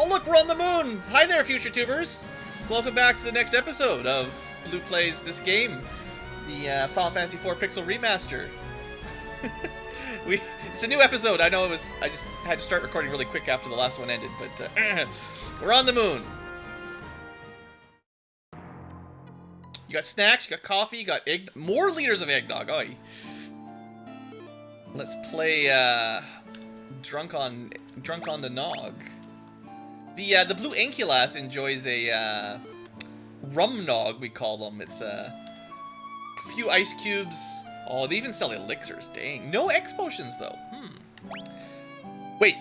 Oh look, we're on the moon! Hi there, future tubers! Welcome back to the next episode of Blue Plays This Game, the Final Fantasy IV Pixel Remaster. It's a new episode. I know I just had to start recording really quick after the last one ended, but we're on the moon. You got snacks, you got coffee, you got egg, more liters of eggnog. Oh, let's play drunk on the nog. The BlueAnkylo enjoys a rum nog, we call them. It's a few ice cubes. Oh, they even sell elixirs. Dang. No X potions though. Wait.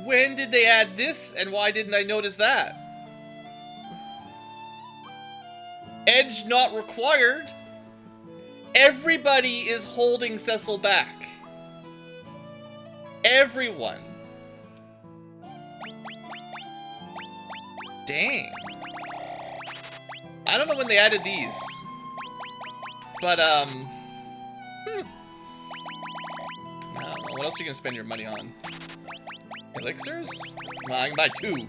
When did they add this, and why didn't I notice that? Edge not required. Everybody is holding Cecil back. Everyone. Dang. I don't know when they added these. But, I don't know. What else are you gonna spend your money on? Elixirs? Well, I can buy 2.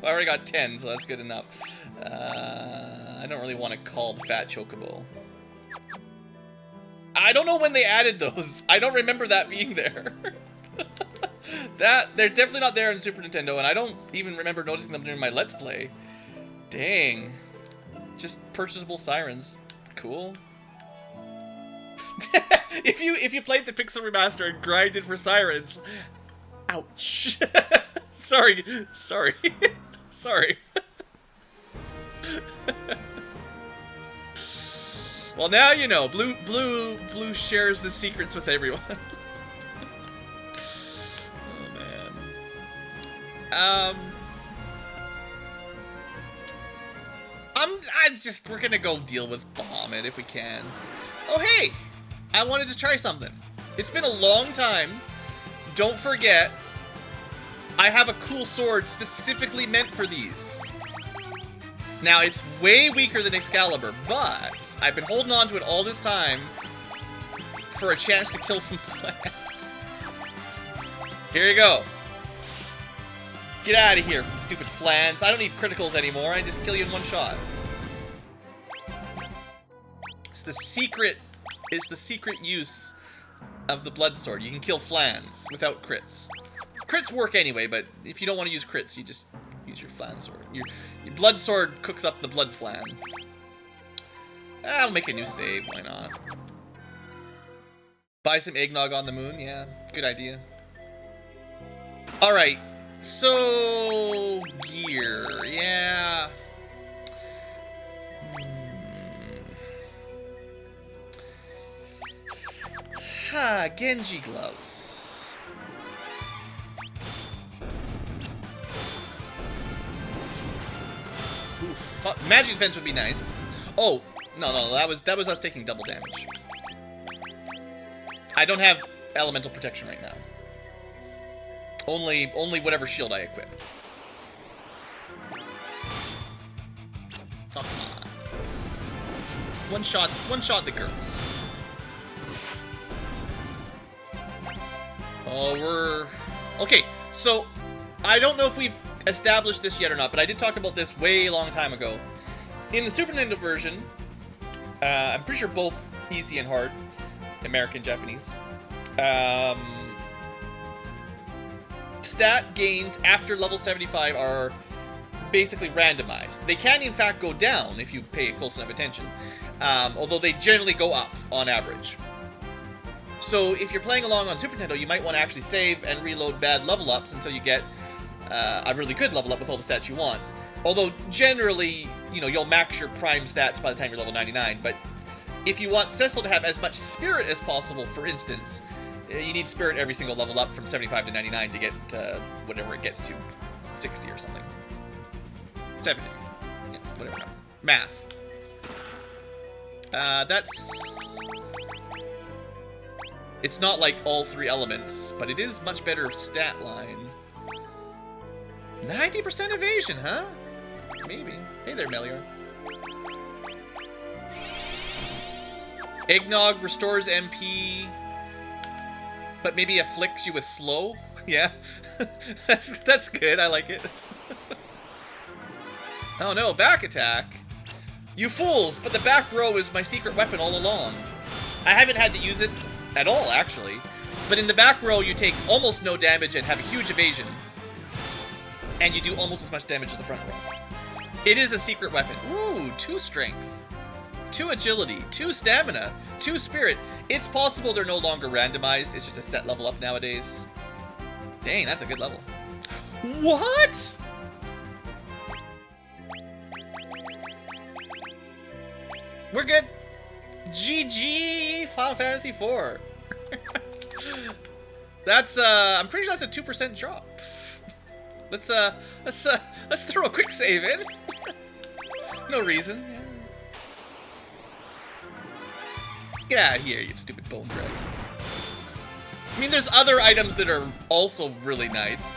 I already got 10, so that's good enough. I don't really want to call the Fat Chocobo. I don't know when they added those. I don't remember that being there. They're definitely not there in Super Nintendo, and I don't even remember noticing them during my Let's Play. Dang. Just purchasable sirens. Cool. if you played the Pixel Remaster and grinded for sirens, ouch. Sorry. Well, now you know. Blue shares the secrets with everyone. Oh man. We're gonna go deal with Bahamut if we can. Oh hey, I wanted to try something. It's been a long time. Don't forget, I have a cool sword specifically meant for these. Now, it's way weaker than Excalibur, but I've been holding on to it all this time for a chance to kill some flans. Here you go. Get out of here, stupid flans. I don't need criticals anymore. I just kill you in one shot. It's the secret use of the blood sword. You can kill flans without crits. Crits work anyway, but if you don't want to use crits, you just use your flan sword. Your blood sword cooks up the blood flan. I'll make a new save, why not? Buy some eggnog on the moon, yeah, good idea. Alright, so gear, yeah. Genji gloves. Oof, magic defense would be nice. Oh, no, that was us taking double damage. I don't have elemental protection right now. Only whatever shield I equip. Come on. One shot the girls. Oh, we're... Okay, so I don't know if we've established this yet or not, but I did talk about this way long time ago. In the Super Nintendo version, I'm pretty sure both easy and hard, American, Japanese, stat gains after level 75 are basically randomized. They can in fact go down if you pay close enough attention, although they generally go up on average. So if you're playing along on Super Nintendo, you might want to actually save and reload bad level ups until you get a really good level up with all the stats you want. Although generally, you know, you'll max your prime stats by the time you're level 99. But if you want Cecil to have as much spirit as possible, for instance, you need spirit every single level up from 75 to 99 to get whatever it gets to, 60 or something. 70. Yeah, whatever. Math. It's not like all 3 elements, but it is much better stat line. 90% evasion, huh? Maybe. Hey there, Melior. Eggnog restores MP but maybe afflicts you with slow. Yeah, that's good. I like it. Oh no, back attack. You fools! But the back row is my secret weapon all along. I haven't had to use it at all, actually. But in the back row, you take almost no damage and have a huge evasion. And you do almost as much damage as the front row. It is a secret weapon. Ooh, 2 strength, 2 agility, 2 stamina, 2 spirit. It's possible they're no longer randomized. It's just a set level up nowadays. Dang, that's a good level. What? We're good. GG Final Fantasy IV. That's I'm pretty sure that's a 2% drop. Let's throw a quick save in. No reason. Get out of here, you stupid bone dragon. I mean, there's other items that are also really nice.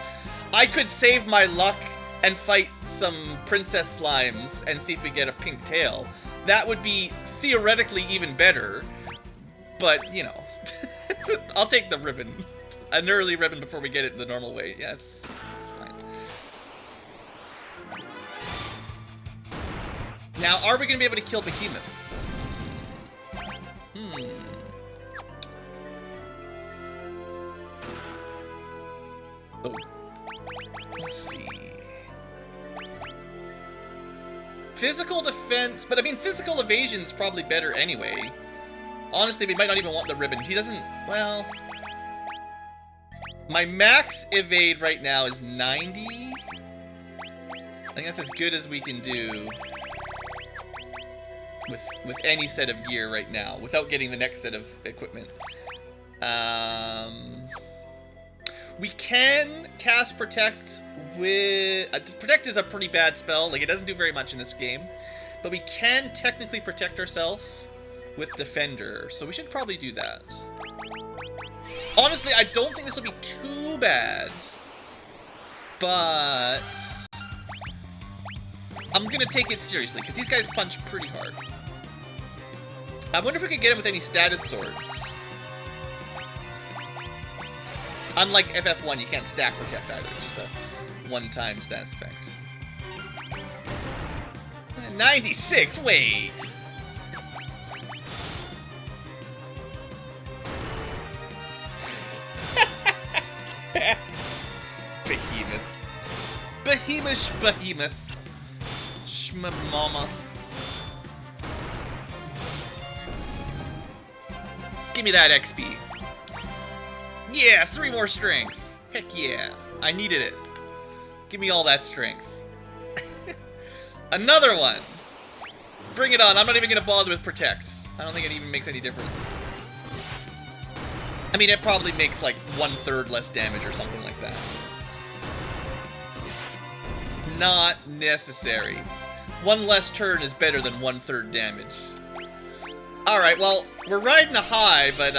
I could save my luck and fight some princess slimes and see if we get a pink tail. That would be theoretically even better, but, you know, I'll take the ribbon. An early ribbon before we get it the normal way. Yeah, it's fine. Now, are we going to be able to kill behemoths? Oh. Let's see. Physical defense, but I mean, physical evasion's probably better anyway. Honestly, we might not even want the ribbon. He doesn't, well... My max evade right now is 90. I think that's as good as we can do with any set of gear right now, without getting the next set of equipment. We can cast Protect with... Protect is a pretty bad spell. Like, it doesn't do very much in this game. But we can technically protect ourselves with Defender. So we should probably do that. Honestly, I don't think this will be too bad. But... I'm gonna take it seriously, because these guys punch pretty hard. I wonder if we could get him with any status swords. Unlike FF1, you can't stack Protect either. It's just a one-time status effect. 96, wait! Behemoth. Behemoth. Shmamamoth. Give me that XP. Yeah, 3 more strength. Heck yeah. I needed it. Give me all that strength. Another one. Bring it on. I'm not even going to bother with Protect. I don't think it even makes any difference. I mean, it probably makes like 1/3 less damage or something like that. Not necessary. 1 less turn is better than 1/3 damage. Alright, well, we're riding a high, but,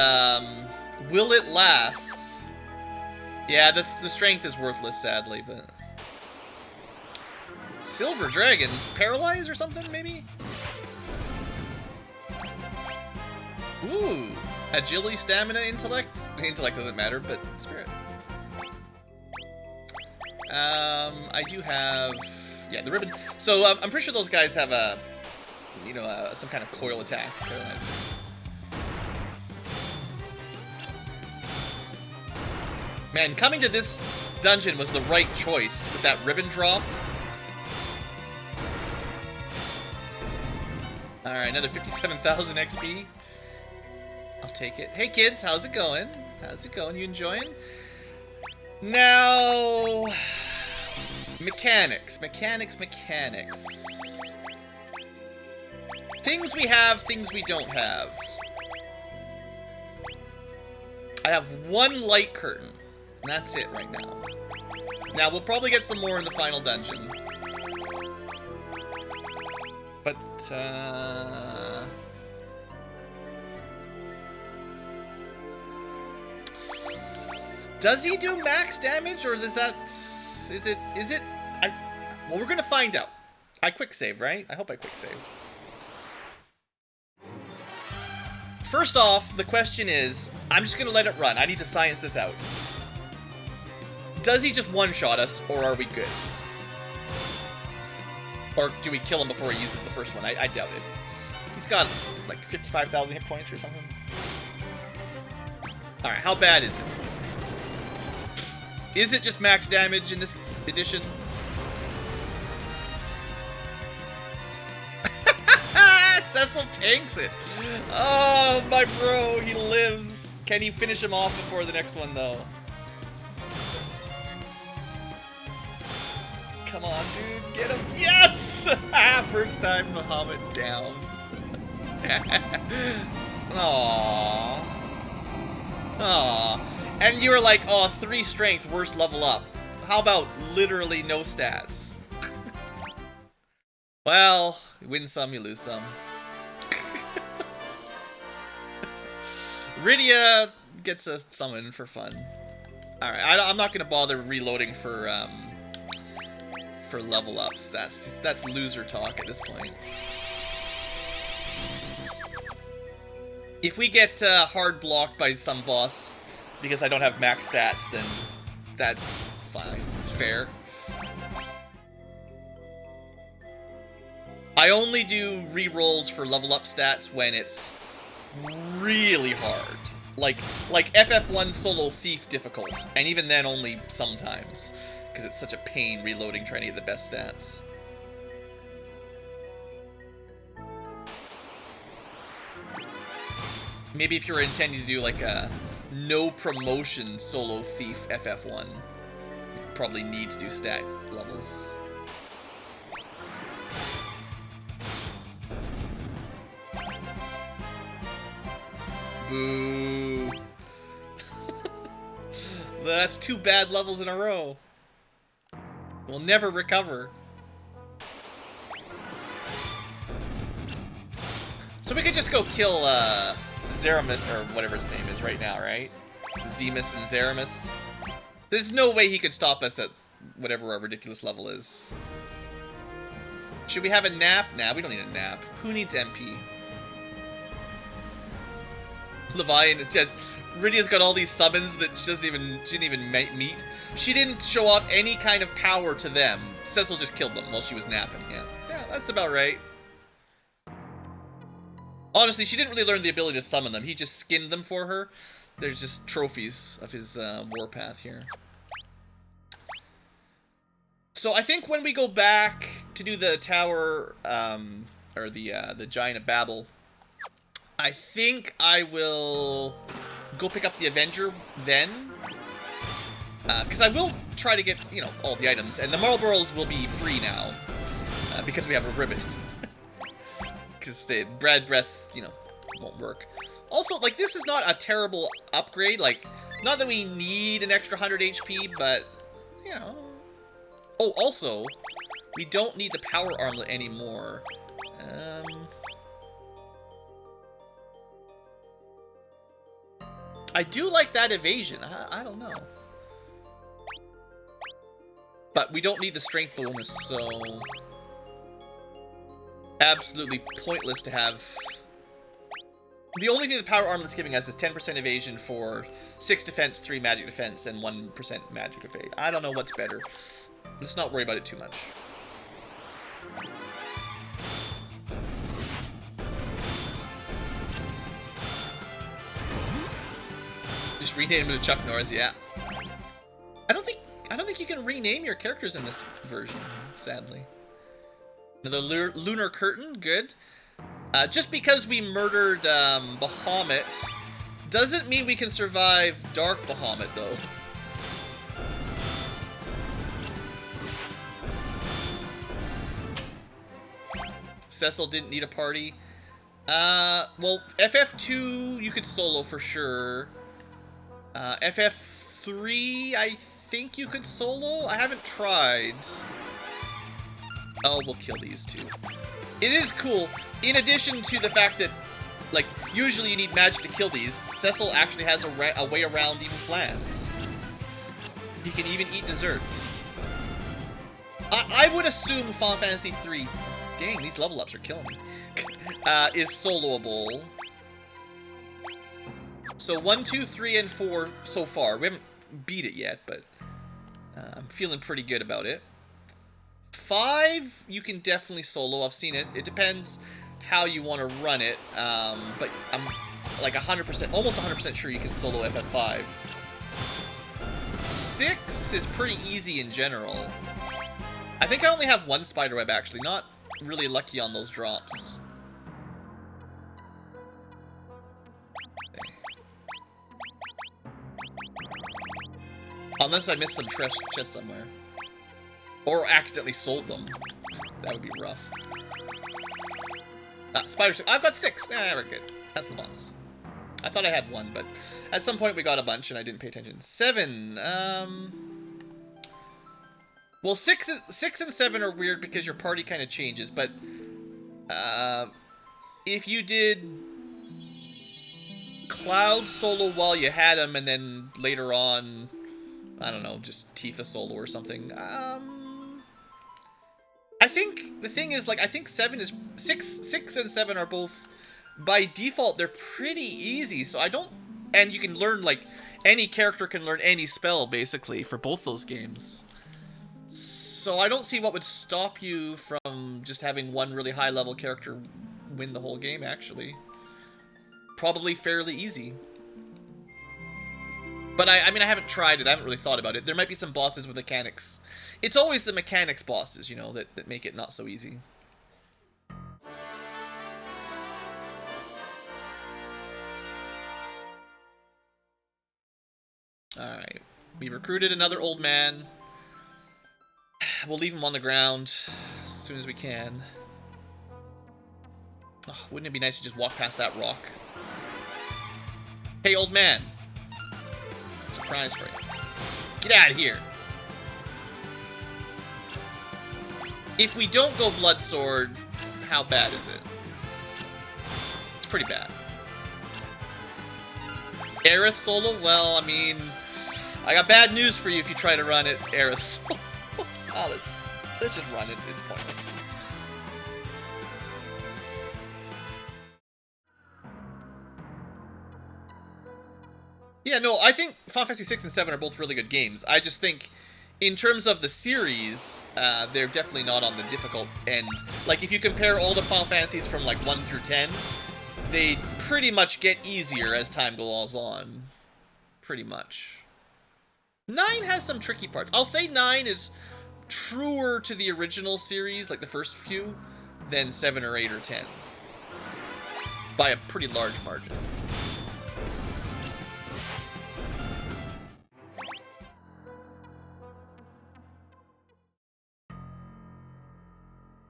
will it last? Yeah, the strength is worthless, sadly, but... Silver Dragons? Paralyze or something, maybe? Ooh! Agility, stamina, intellect? Intellect doesn't matter, but spirit. I do have... Yeah, the ribbon. So, I'm pretty sure those guys have a... You know, some kind of coil attack. Man, coming to this dungeon was the right choice with that ribbon drop. Alright, another 57,000 XP. I'll take it. Hey kids, how's it going? How's it going? You enjoying? Now... Mechanics. Things we have, things we don't have. I have 1 light curtain. And that's it right now. Now, we'll probably get some more in the final dungeon. But, does he do max damage, or is that... Is it... Well, we're gonna find out. I quick save, right? I hope I quick save. First off, the question is, I'm just gonna let it run. I need to science this out. Does he just one-shot us, or are we good? Or do we kill him before he uses the first one? I doubt it. He's got, like, 55,000 hit points or something. Alright, how bad is it? Is it just max damage in this edition? Cecil tanks it! Oh, my bro, he lives! Can he finish him off before the next one, though? Come on, dude, get him! Yes! First time Muhammad down. Aww. Aww. And you were like, oh, 3 strength, worst level up. How about literally no stats? Well, you win some, you lose some. Rydia gets a summon for fun. Alright, I'm not gonna bother reloading for level ups. That's loser talk at this point. If we get hard blocked by some boss because I don't have max stats, then that's fine. It's fair. I only do re-rolls for level up stats when it's really hard. Like FF1 Solo Thief difficult, and even then only sometimes, because it's such a pain reloading trying to get the best stats. Maybe if you're intending to do like a no promotion Solo Thief FF1, you probably need to do stat levels. Boo. That's 2 bad levels in a row. We'll never recover. So we could just go kill Zeramis, or whatever his name is right now, right? Zemus and Zeramis. There's no way he could stop us at whatever our ridiculous level is. Should we have a nap? Nah, we don't need a nap. Who needs MP? Levian, it's just, Rydia's got all these summons that she didn't even meet. She didn't show off any kind of power to them. Cecil just killed them while she was napping. Yeah, that's about right. Honestly, she didn't really learn the ability to summon them. He just skinned them for her. There's just trophies of his warpath here. So I think when we go back to do the tower, or the Giant of Babel, I think I will go pick up the Avenger then. Because I will try to get, you know, all the items. And the Marlboros will be free now. Because we have a ribbon. Because the Brad Breath, you know, won't work. Also, like, this is not a terrible upgrade. Like, not that we need an extra 100 HP, but, you know. Oh, also, we don't need the power armlet anymore. I do like that evasion. I don't know. But we don't need the strength bonus, so... absolutely pointless to have... The only thing the power armlet's giving us is 10% evasion for 6 defense, 3 magic defense, and 1% magic evade. I don't know what's better. Let's not worry about it too much. Just rename him to Chuck Norris, yeah. I don't think you can rename your characters in this version, sadly. Another lunar curtain, good. Just because we murdered Bahamut doesn't mean we can survive Dark Bahamut, though. Cecil didn't need a party. Well, FF2 you could solo for sure. FF3 I think you could solo. I haven't tried. Oh, we'll kill these two. It is cool. In addition to the fact that, like, usually you need magic to kill these, Cecil actually has a way around even flans. He can even eat dessert. I would assume Final Fantasy 3, dang, these level ups are killing me, is soloable. So 1, 2, 3, and 4 so far. We haven't beat it yet, but I'm feeling pretty good about it. 5, you can definitely solo. I've seen it. It depends how you want to run it, but I'm like 100%, almost 100% sure you can solo FF5. 6 is pretty easy in general. I think I only have 1 spiderweb, actually. Not really lucky on those drops. Unless I missed some chests somewhere. Or accidentally sold them. That would be rough. Spider 6. I've got 6. We're good. That's the boss. I thought I had 1, but at some point we got a bunch and I didn't pay attention. 7. Well, 6 and 7 are weird because your party kind of changes, but if you did Cloud solo while you had him and then later on, I don't know, just Tifa solo or something. I think the thing is, like, I think 6 and 7 are both, by default, they're pretty easy. So I don't, and you can learn, like, any character can learn any spell, basically, for both those games. So I don't see what would stop you from just having one really high-level character win the whole game, actually. Probably fairly easy. But I mean, I haven't tried it. I haven't really thought about it. There might be some bosses with mechanics. It's always the mechanics bosses, you know, that make it not so easy. Alright. We recruited another old man. We'll leave him on the ground as soon as we can. Oh, wouldn't it be nice to just walk past that rock? Hey, old man. Surprise for you. Get out of here. If we don't go Blood Sword, how bad is it? It's pretty bad. Aerith solo? Well, I mean, I got bad news for you if you try to run it Aerith solo. Oh, let's just run it. It's pointless. Yeah, no, I think Final Fantasy 6 and 7 are both really good games. I just think, in terms of the series, they're definitely not on the difficult end. Like, if you compare all the Final Fantasies from, like, 1 through 10, they pretty much get easier as time goes on. Pretty much. 9 has some tricky parts. I'll say 9 is truer to the original series, like the first few, than 7 or 8 or 10. By a pretty large margin.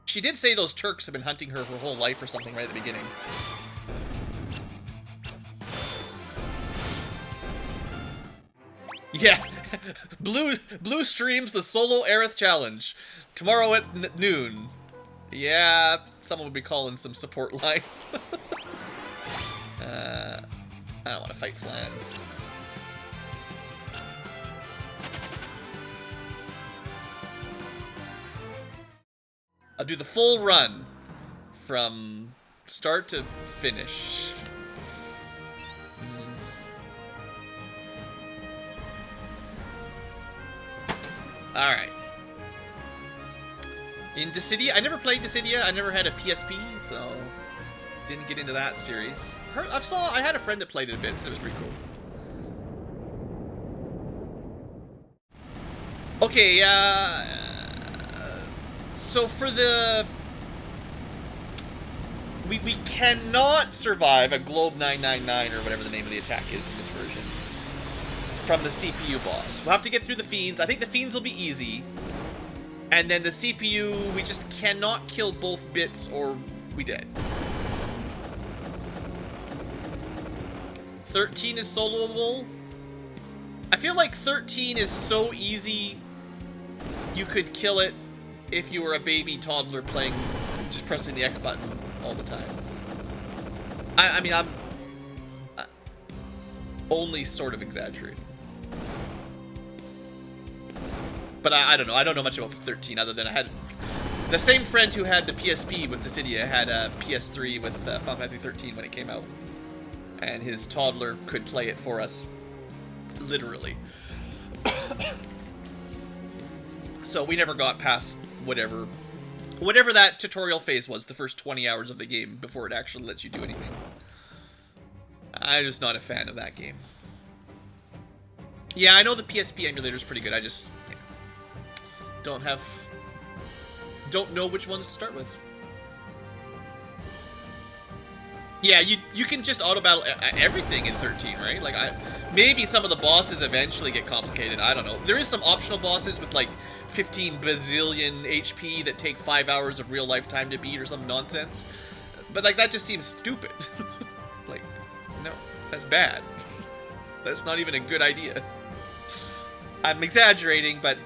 She did say those Turks have been hunting her whole life or something right at the beginning. Yeah, Blue streams the solo Aerith challenge tomorrow at noon. Yeah, someone would be calling some support line. I don't want to fight Flans. I'll do the full run from start to finish. Alright. In Dissidia, I never played Dissidia. I never had a PSP, so didn't get into that series. I had a friend that played it a bit, so it was pretty cool. Okay, so for the... We cannot survive a Globe 999, or whatever the name of the attack is in this version, from the CPU boss. We'll have to get through the Fiends. I think the Fiends will be easy. And then the CPU, we just cannot kill both bits or we dead. 13 is soloable. I feel like 13 is so easy, you could kill it if you were a baby toddler playing, just pressing the X button all the time. I mean, I'm only sort of exaggerating. But I don't know. I don't know much about 13 other than I had... The same friend who had the PSP with Dissidia had a PS3 with Final Fantasy 13 when it came out. and his toddler could play it for us, literally. So we never got past whatever that tutorial phase was, the first 20 hours of the game, before it actually lets you do anything. I'm just not a fan of that game. Yeah, I know the PSP emulator is pretty good. I just don't know which ones to start with. Yeah, you can just auto battle everything in 13, right? Like maybe some of the bosses eventually get complicated. I don't know. There is some optional bosses with like 15 bazillion HP that take 5 hours of real life time to beat or some nonsense. But like that just seems stupid. Like, no, that's bad. That's not even a good idea. I'm exaggerating, but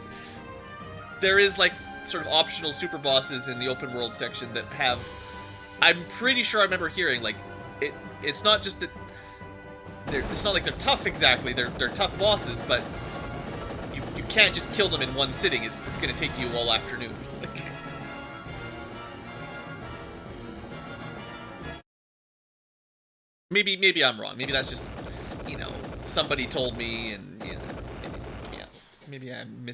there is like sort of optional super bosses in the open world section that have, I'm pretty sure I remember hearing, like, it's not just that it's not like they're tough exactly, they're tough bosses, but you can't just kill them in one sitting. It's gonna take you all afternoon. Maybe I'm wrong. Maybe that's just, you know, somebody told me, and you know, maybe I'm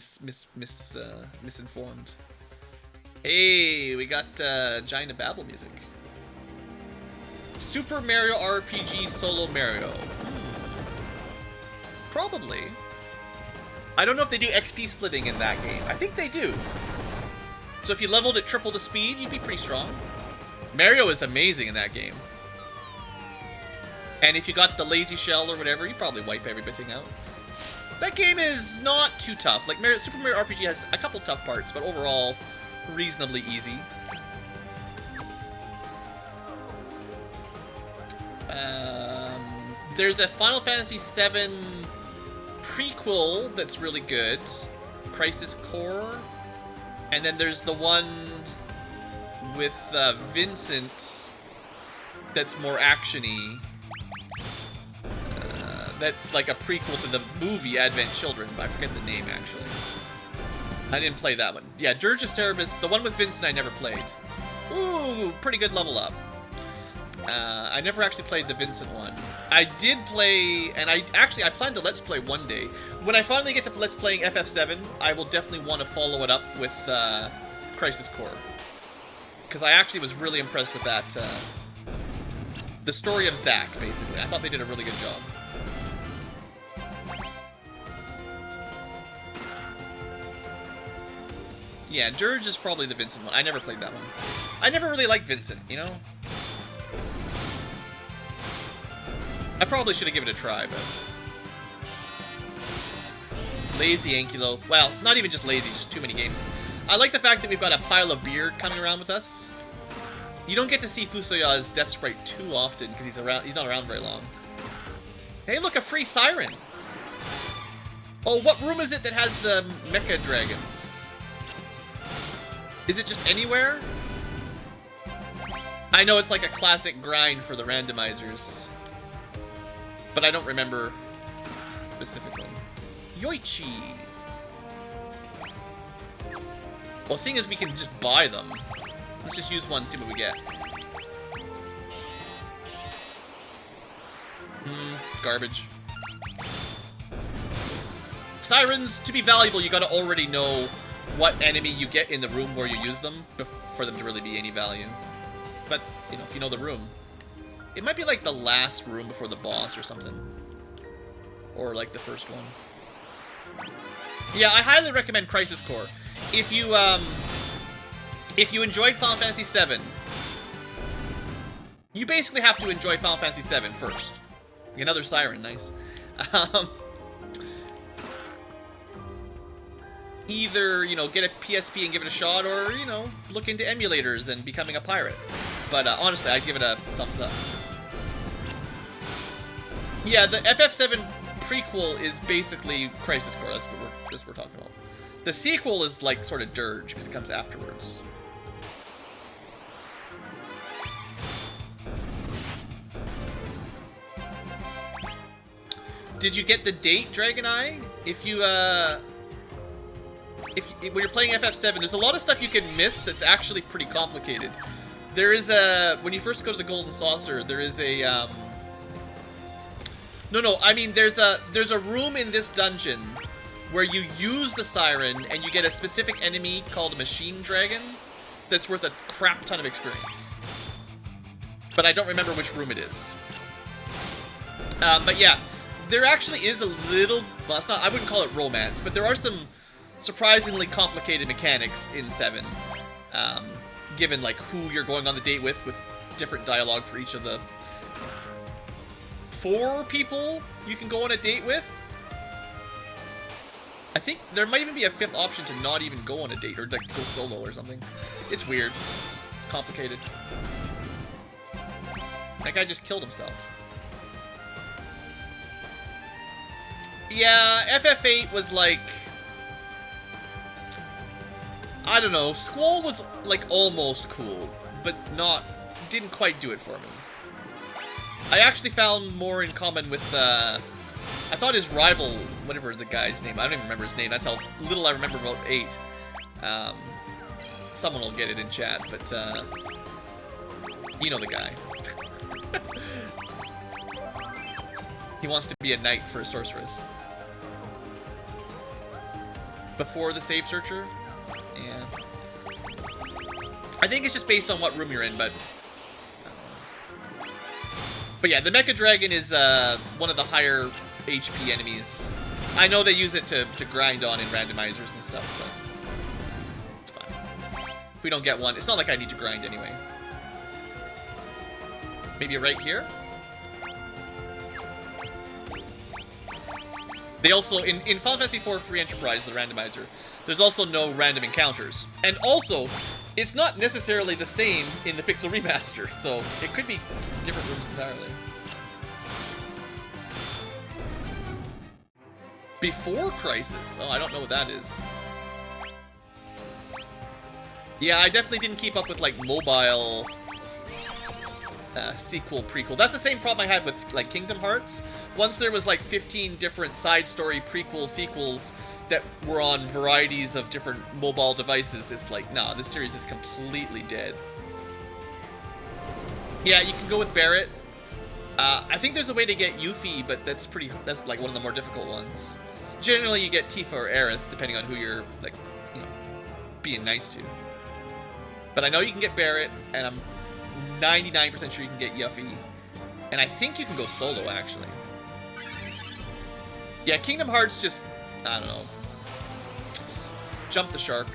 misinformed. Hey, we got Giant of Babel music. Super Mario RPG Solo Mario. Probably. I don't know if they do XP splitting in that game. I think they do. So if you leveled at triple the speed, you'd be pretty strong. Mario is amazing in that game. And if you got the lazy shell or whatever, you probably wipe everything out. That game is not too tough. Like Super Mario RPG has a couple tough parts, but overall, reasonably easy. There's a Final Fantasy VII prequel that's really good, Crisis Core, and then there's the one with Vincent that's more action-y. That's like a prequel to the movie Advent Children, but I forget the name, actually. I didn't play that one. Yeah, Dirge of Cerberus, the one with Vincent I never played. Ooh, pretty good level up. I never actually played the Vincent one. I did play, and I plan to Let's Play one day. When I finally get to Let's Playing FF7, I will definitely want to follow it up with Crisis Core. Because I actually was really impressed with that. The story of Zack, basically. I thought they did a really good job. Yeah, Dirge is probably the Vincent one. I never played that one. I never really liked Vincent, you know? I probably should have given it a try, but... Lazy Ankylo. Well, not even just lazy, just too many games. I like the fact that we've got a pile of beard coming around with us. You don't get to see Fusoya's Death Sprite too often, because he's not around very long. Hey, look, a free siren! Oh, what room is it that has the mecha dragons? Is it just anywhere? I know it's like a classic grind for the randomizers, but I don't remember specifically. Yoichi! Well, seeing as we can just buy them, let's just use one and see what we get. Garbage. Sirens, to be valuable, you gotta already know what enemy you get in the room where you use them for them to really be any value. But, you know, if you know the room. It might be like the last room before the boss or something. Or like the first one. Yeah, I highly recommend Crisis Core. If you enjoyed Final Fantasy VII, you basically have to enjoy Final Fantasy VII first. Another siren, nice. Either, you know, get a PSP and give it a shot, or, you know, look into emulators and becoming a pirate. But honestly, I'd give it a thumbs up. Yeah, the FF7 prequel is basically Crisis Core. That's what we're talking about. The sequel is like sort of Dirge because it comes afterwards. Did you get the date, Dragon Eye? If you when you're playing FF7, there's a lot of stuff you can miss that's actually pretty complicated. There is when you first go to the Golden Saucer, there is a No, I mean, there's a room in this dungeon where you use the siren and you get a specific enemy called a machine dragon that's worth a crap ton of experience. But I don't remember which room it is. But yeah, there actually is a little, well, it's not, I wouldn't call it romance, but there are some surprisingly complicated mechanics in 7. Given like who you're going on the date with different dialogue for each of the 4 people you can go on a date with. I think there might even be a 5th option to not even go on a date, or like go solo or something. It's weird. Complicated. That guy just killed himself. Yeah, FF8 was like... I don't know, Squall was like almost cool, but didn't quite do it for me. I actually found more in common with, I thought his rival, whatever the guy's name, I don't even remember his name, that's how little I remember about 8. Someone will get it in chat, but, you know the guy. He wants to be a knight for a sorceress. Before the save searcher? Yeah. I think it's just based on what room you're in, but yeah, the Mecha Dragon is one of the higher HP enemies. I know they use it to grind on in randomizers and stuff, but it's fine. If we don't get one, it's not like I need to grind anyway. Maybe right here? They also, in Final Fantasy IV Free Enterprise, the randomizer, there's also no random encounters. And also, it's not necessarily the same in the Pixel Remaster, so it could be different rooms entirely. Before Crisis? Oh, I don't know what that is. Yeah, I definitely didn't keep up with, like, mobile sequel, prequel. That's the same problem I had with, like, Kingdom Hearts. Once there was, like, 15 different side story prequel sequels that were on varieties of different mobile devices, it's like, nah, this series is completely dead. Yeah, you can go with Barret. I think there's a way to get Yuffie, but that's like one of the more difficult ones. Generally, you get Tifa or Aerith, depending on who you're, like, you know, being nice to. But I know you can get Barret, and I'm 99% sure you can get Yuffie. And I think you can go solo, actually. Yeah, Kingdom Hearts just, I don't know. Jump the shark.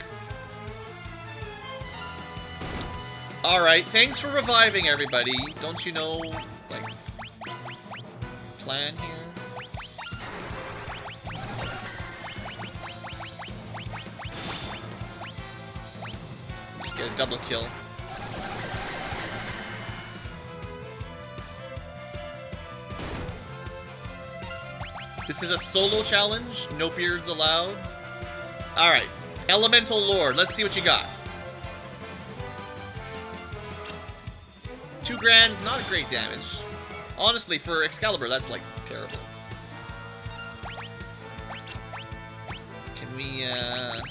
Alright, thanks for reviving everybody. Don't you know, like, plan here? Just get a double kill. This is a solo challenge, no beards allowed. Alright, Elemental Lord, let's see what you got. 2 grand, not a great damage. Honestly, for Excalibur, that's like terrible. Can we, I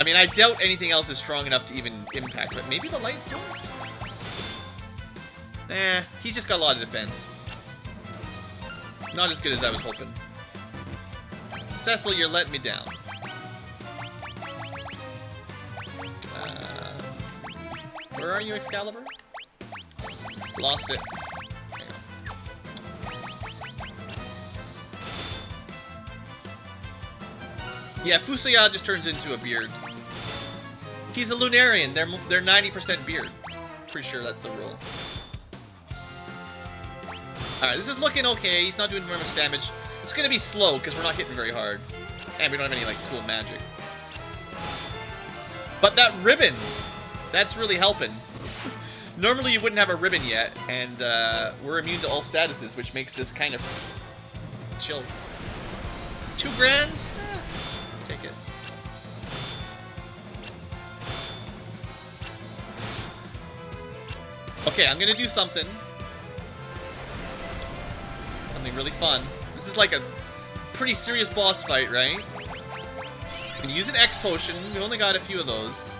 mean, I doubt anything else is strong enough to even impact, but maybe the Light Sword? Nah, he's just got a lot of defense. Not as good as I was hoping. Cecil, you're letting me down. Where are you, Excalibur? Lost it. Hang on. Yeah, Fusoya just turns into a beard. He's a Lunarian. They're 90% beard. Pretty sure that's the rule. Alright, this is looking okay. He's not doing very much damage. It's gonna be slow, because we're not hitting very hard. And we don't have any, like, cool magic. But that ribbon! That's really helping. Normally you wouldn't have a ribbon yet, and we're immune to all statuses, which makes this kind of chill. 2 grand? Take it. Okay, I'm gonna do something. Something really fun. This is like a pretty serious boss fight, right? I'm gonna use an X potion. We only got a few of those.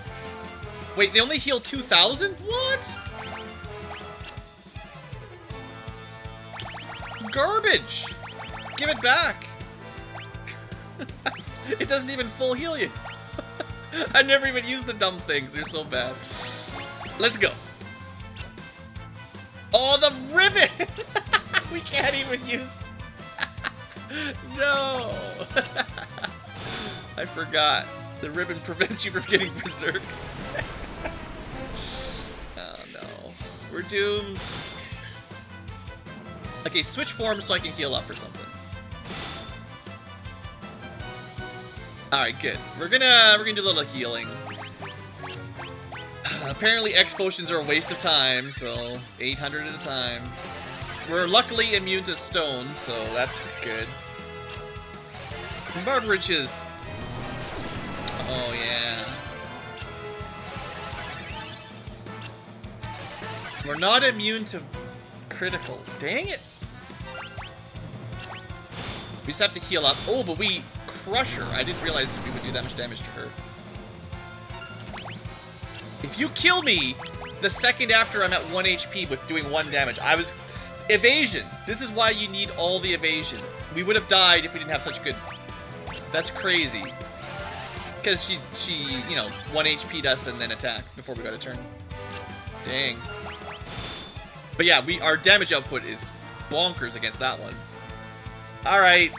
Wait, they only heal 2,000? What? garbage! Give it back! It doesn't even full heal you. I never even used the dumb things. They're so bad. Let's go. Oh, the ribbon! We can't even use... No! I forgot. The ribbon prevents you from getting berserked. Oh no. We're doomed. Okay, switch forms so I can heal up or something. Alright, good. We're gonna do a little healing. Apparently X potions are a waste of time, so 800 at a time. We're luckily immune to stone, so that's good. Barbarages. Oh yeah. We're not immune to critical. Dang it. We just have to heal up. Oh, but we crush her. I didn't realize we would do that much damage to her. If you kill me the second after I'm at 1 HP with doing 1 damage, I was... Evasion. This is why you need all the evasion. We would have died if we didn't have such good... That's crazy. Because she, you know, 1 HP'd us and then attacked before we got a turn. Dang. But yeah, our damage output is bonkers against that one. Alright,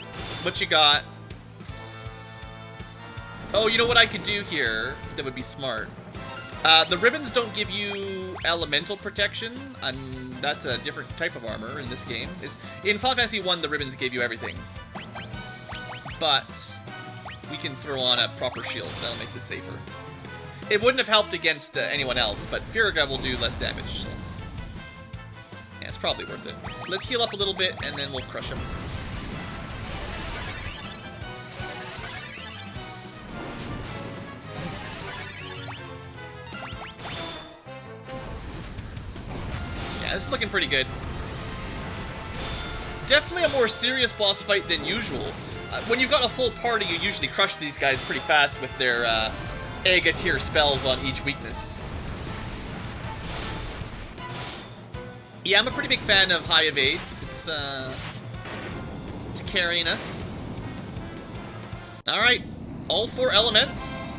what you got? Oh, you know what I could do here that would be smart? The ribbons don't give you elemental protection, and that's a different type of armor in this game. In Final Fantasy 1, the ribbons gave you everything. But we can throw on a proper shield. That'll make this safer. It wouldn't have helped against anyone else, but Firaga will do less damage, so... Yeah, it's probably worth it. Let's heal up a little bit, and then we'll crush him. Yeah, this is looking pretty good. Definitely a more serious boss fight than usual. When you've got a full party, you usually crush these guys pretty fast with their Ega tier spells on each weakness. Yeah, I'm a pretty big fan of high evade. It's carrying us. Alright, all 4 elements.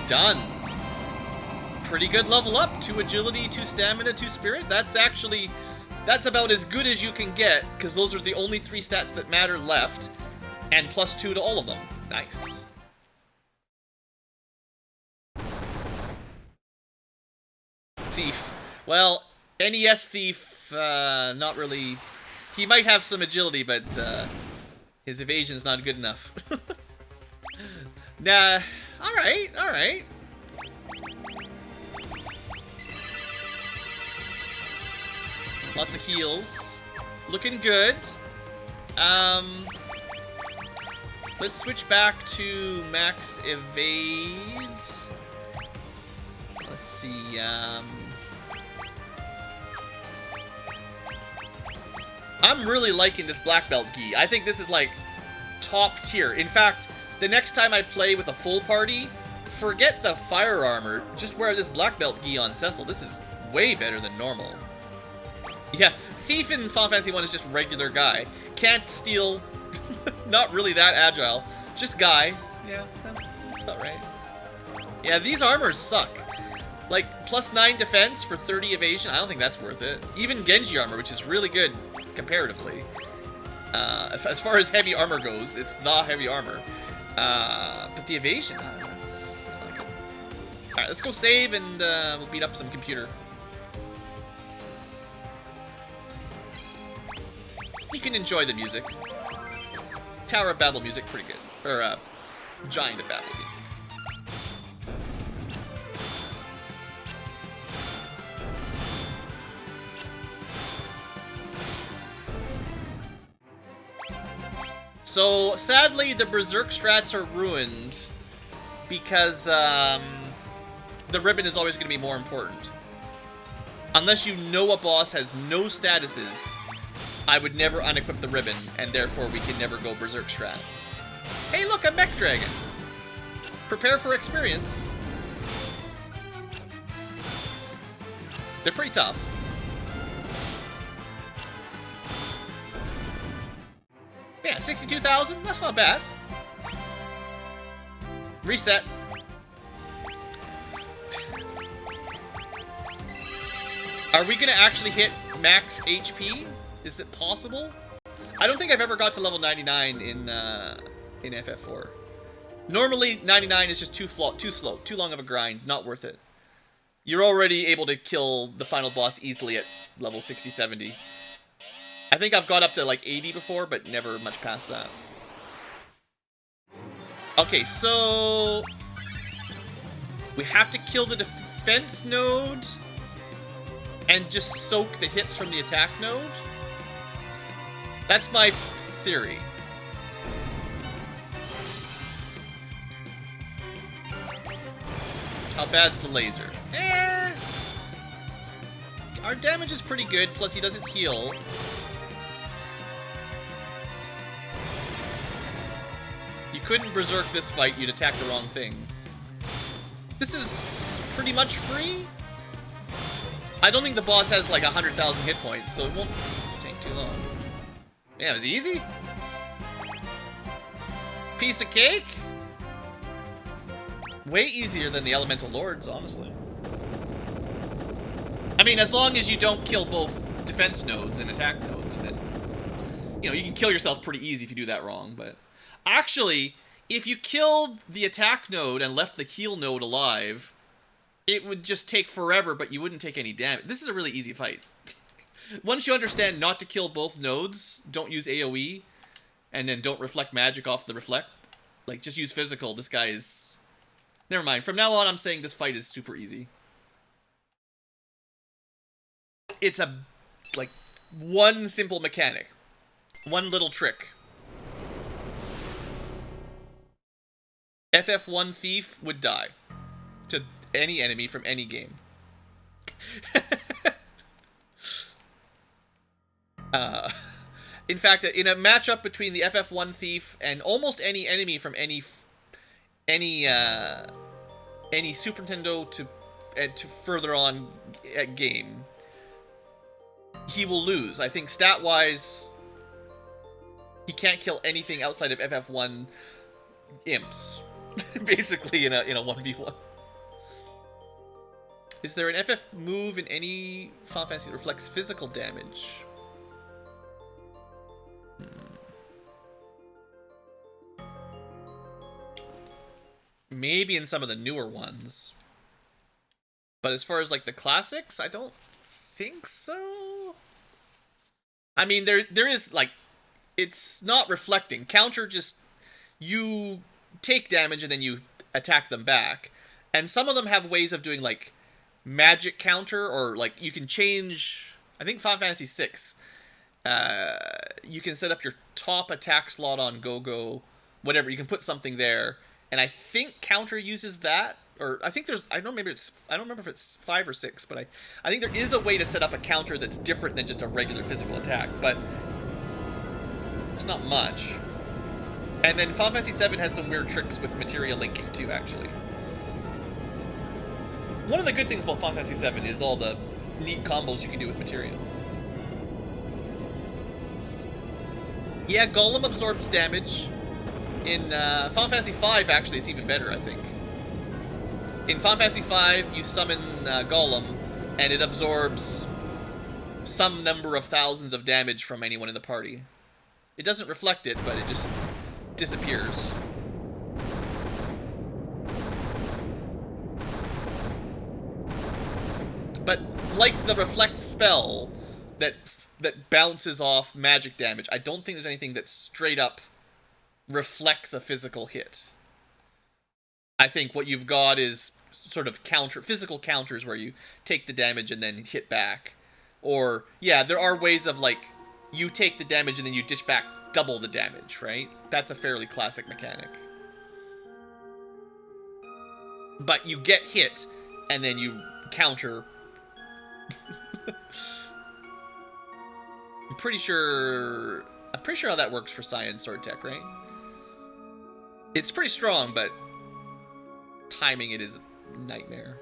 Done. Pretty good level up. 2 agility, 2 stamina, 2 spirit. That's about as good as you can get, because those are the only 3 stats that matter left. And +2 to all of them. Nice. Thief. Well, NES Thief, not really... He might have some agility, but his evasion's not good enough. Nah, alright, alright. Lots of heals. Looking good. Let's switch back to max evade. Let's see, I'm really liking this black belt gi. I think this is like top tier. In fact, the next time I play with a full party, forget the fire armor. Just wear this black belt gi on Cecil. This is way better than normal. Yeah, Thief in Final Fantasy 1 is just regular guy. Can't steal. Not really that agile. Just guy. Yeah, that's about right. Yeah, these armors suck. Like, +9 defense for 30 evasion, I don't think that's worth it. Even Genji armor, which is really good comparatively. As far as heavy armor goes, it's the heavy armor. But the evasion, that's not good. Alright, let's go save and we'll beat up some computer. You can enjoy the music. Tower of Babel music, pretty good. Or, Giant of Babel music. So, sadly, the Berserk strats are ruined because, the ribbon is always going to be more important. Unless you know a boss has no statuses, I would never unequip the ribbon, and therefore we can never go Berserk strat. Hey look, a mech dragon! Prepare for experience. They're pretty tough. Yeah, 62,000. That's not bad. Reset. Are we gonna actually hit max HP? Is it possible? I don't think I've ever got to level 99 in FF4. Normally, 99 is just too slow, too long of a grind, not worth it. You're already able to kill the final boss easily at level 60, 70. I think I've got up to like 80 before, but never much past that. Okay, so we have to kill the defense node and just soak the hits from the attack node. That's my theory. How bad's the laser? Our damage is pretty good, plus he doesn't heal. You couldn't berserk this fight, you'd attack the wrong thing. This is pretty much free. I don't think the boss has like 100,000 hit points, so it won't take too long. Yeah, it was easy. Piece of cake? Way easier than the Elemental Lords, honestly. I mean, as long as you don't kill both defense nodes and attack nodes, and then, you know, you can kill yourself pretty easy if you do that wrong, but... Actually, if you killed the attack node and left the heal node alive, it would just take forever, but you wouldn't take any damage. This is a really easy fight. Once you understand not to kill both nodes, don't use AoE, and then don't reflect magic off the reflect, like, just use physical, this guy is... Never mind. From now on, I'm saying this fight is super easy. It's a, like, one simple mechanic. One little trick. FF1 Thief would die to any enemy from any game. In fact, in a matchup between the FF1 Thief and almost any enemy from any Super Nintendo to further on game, he will lose. I think stat-wise, he can't kill anything outside of FF1 imps, basically in a 1v1. Is there an FF move in any Final Fantasy that reflects physical damage? Maybe in some of the newer ones. But as far as, like, the classics, I don't think so. I mean, there is, like, it's not reflecting. Counter just, you take damage and then you attack them back. And some of them have ways of doing, like, magic counter, or, like, you can change, I think Final Fantasy VI, you can set up your top attack slot on Go-Go, whatever, you can put something there. And I think counter uses that, or I think there's, I don't remember if it's 5 or 6, but I think there is a way to set up a counter that's different than just a regular physical attack, but it's not much. And then Final Fantasy VII has some weird tricks with materia linking too, actually. One of the good things about Final Fantasy VII is all the neat combos you can do with materia. Yeah, Golem absorbs damage. In Final Fantasy V, actually, it's even better, I think. In Final Fantasy V, you summon Golem, and it absorbs some number of thousands of damage from anyone in the party. It doesn't reflect it, but it just disappears. But like the reflect spell that bounces off magic damage, I don't think there's anything that straight up reflects a physical hit. I think what you've got is sort of physical counters where you take the damage and then hit back. Or, yeah, there are ways of, like, you take the damage and then you dish back double the damage, right? That's a fairly classic mechanic. But you get hit, and then you counter. I'm pretty sure how that works for Science Sword Tech, right? It's pretty strong, but timing it is a nightmare.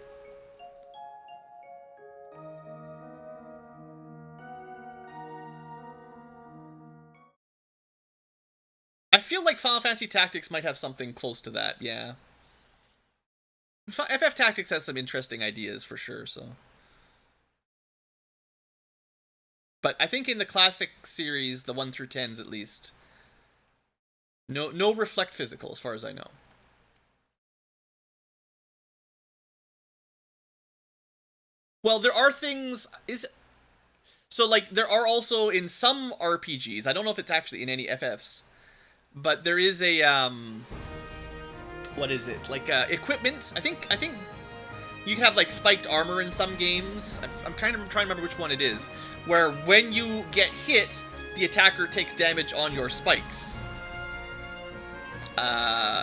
feel like Final Fantasy Tactics might have something close to that, yeah. FF Tactics has some interesting ideas for sure, so. But I think in the classic series, the 1 through 10s at least, no reflect physical as far as I know. Well, there are things so like there are also in some RPGs. I don't know if it's actually in any FFs, but there is a what is it? Like equipment. I think you can have like spiked armor in some games. I'm kind of trying to remember which one it is, where when you get hit, the attacker takes damage on your spikes.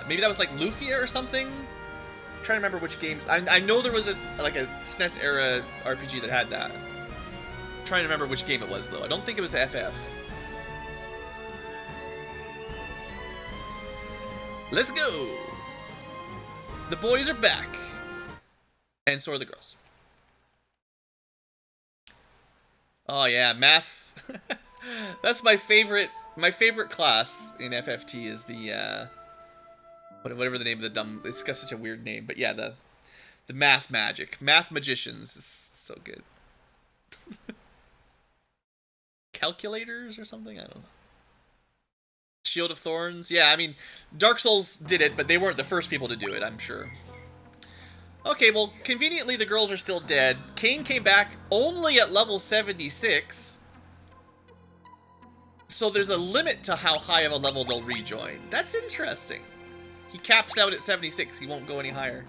Maybe that was like Lufia or something. I'm trying to remember which games. I know there was a SNES era RPG that had that. I'm trying to remember which game it was though. I don't think it was FF. Let's go. The boys are back, and so are the girls. Oh yeah, math. That's my favorite. My favorite class in FFT is the whatever the name of the dumb. It's got such a weird name, but yeah, the math magicians. It's so good. Calculators or something? I don't know. Shield of Thorns? Yeah, I mean, Dark Souls did it, but they weren't the first people to do it, I'm sure. Okay, well, conveniently the girls are still dead. Cain came back only at level 76. So there's a limit to how high of a level they'll rejoin. That's interesting. He caps out at 76. He won't go any higher.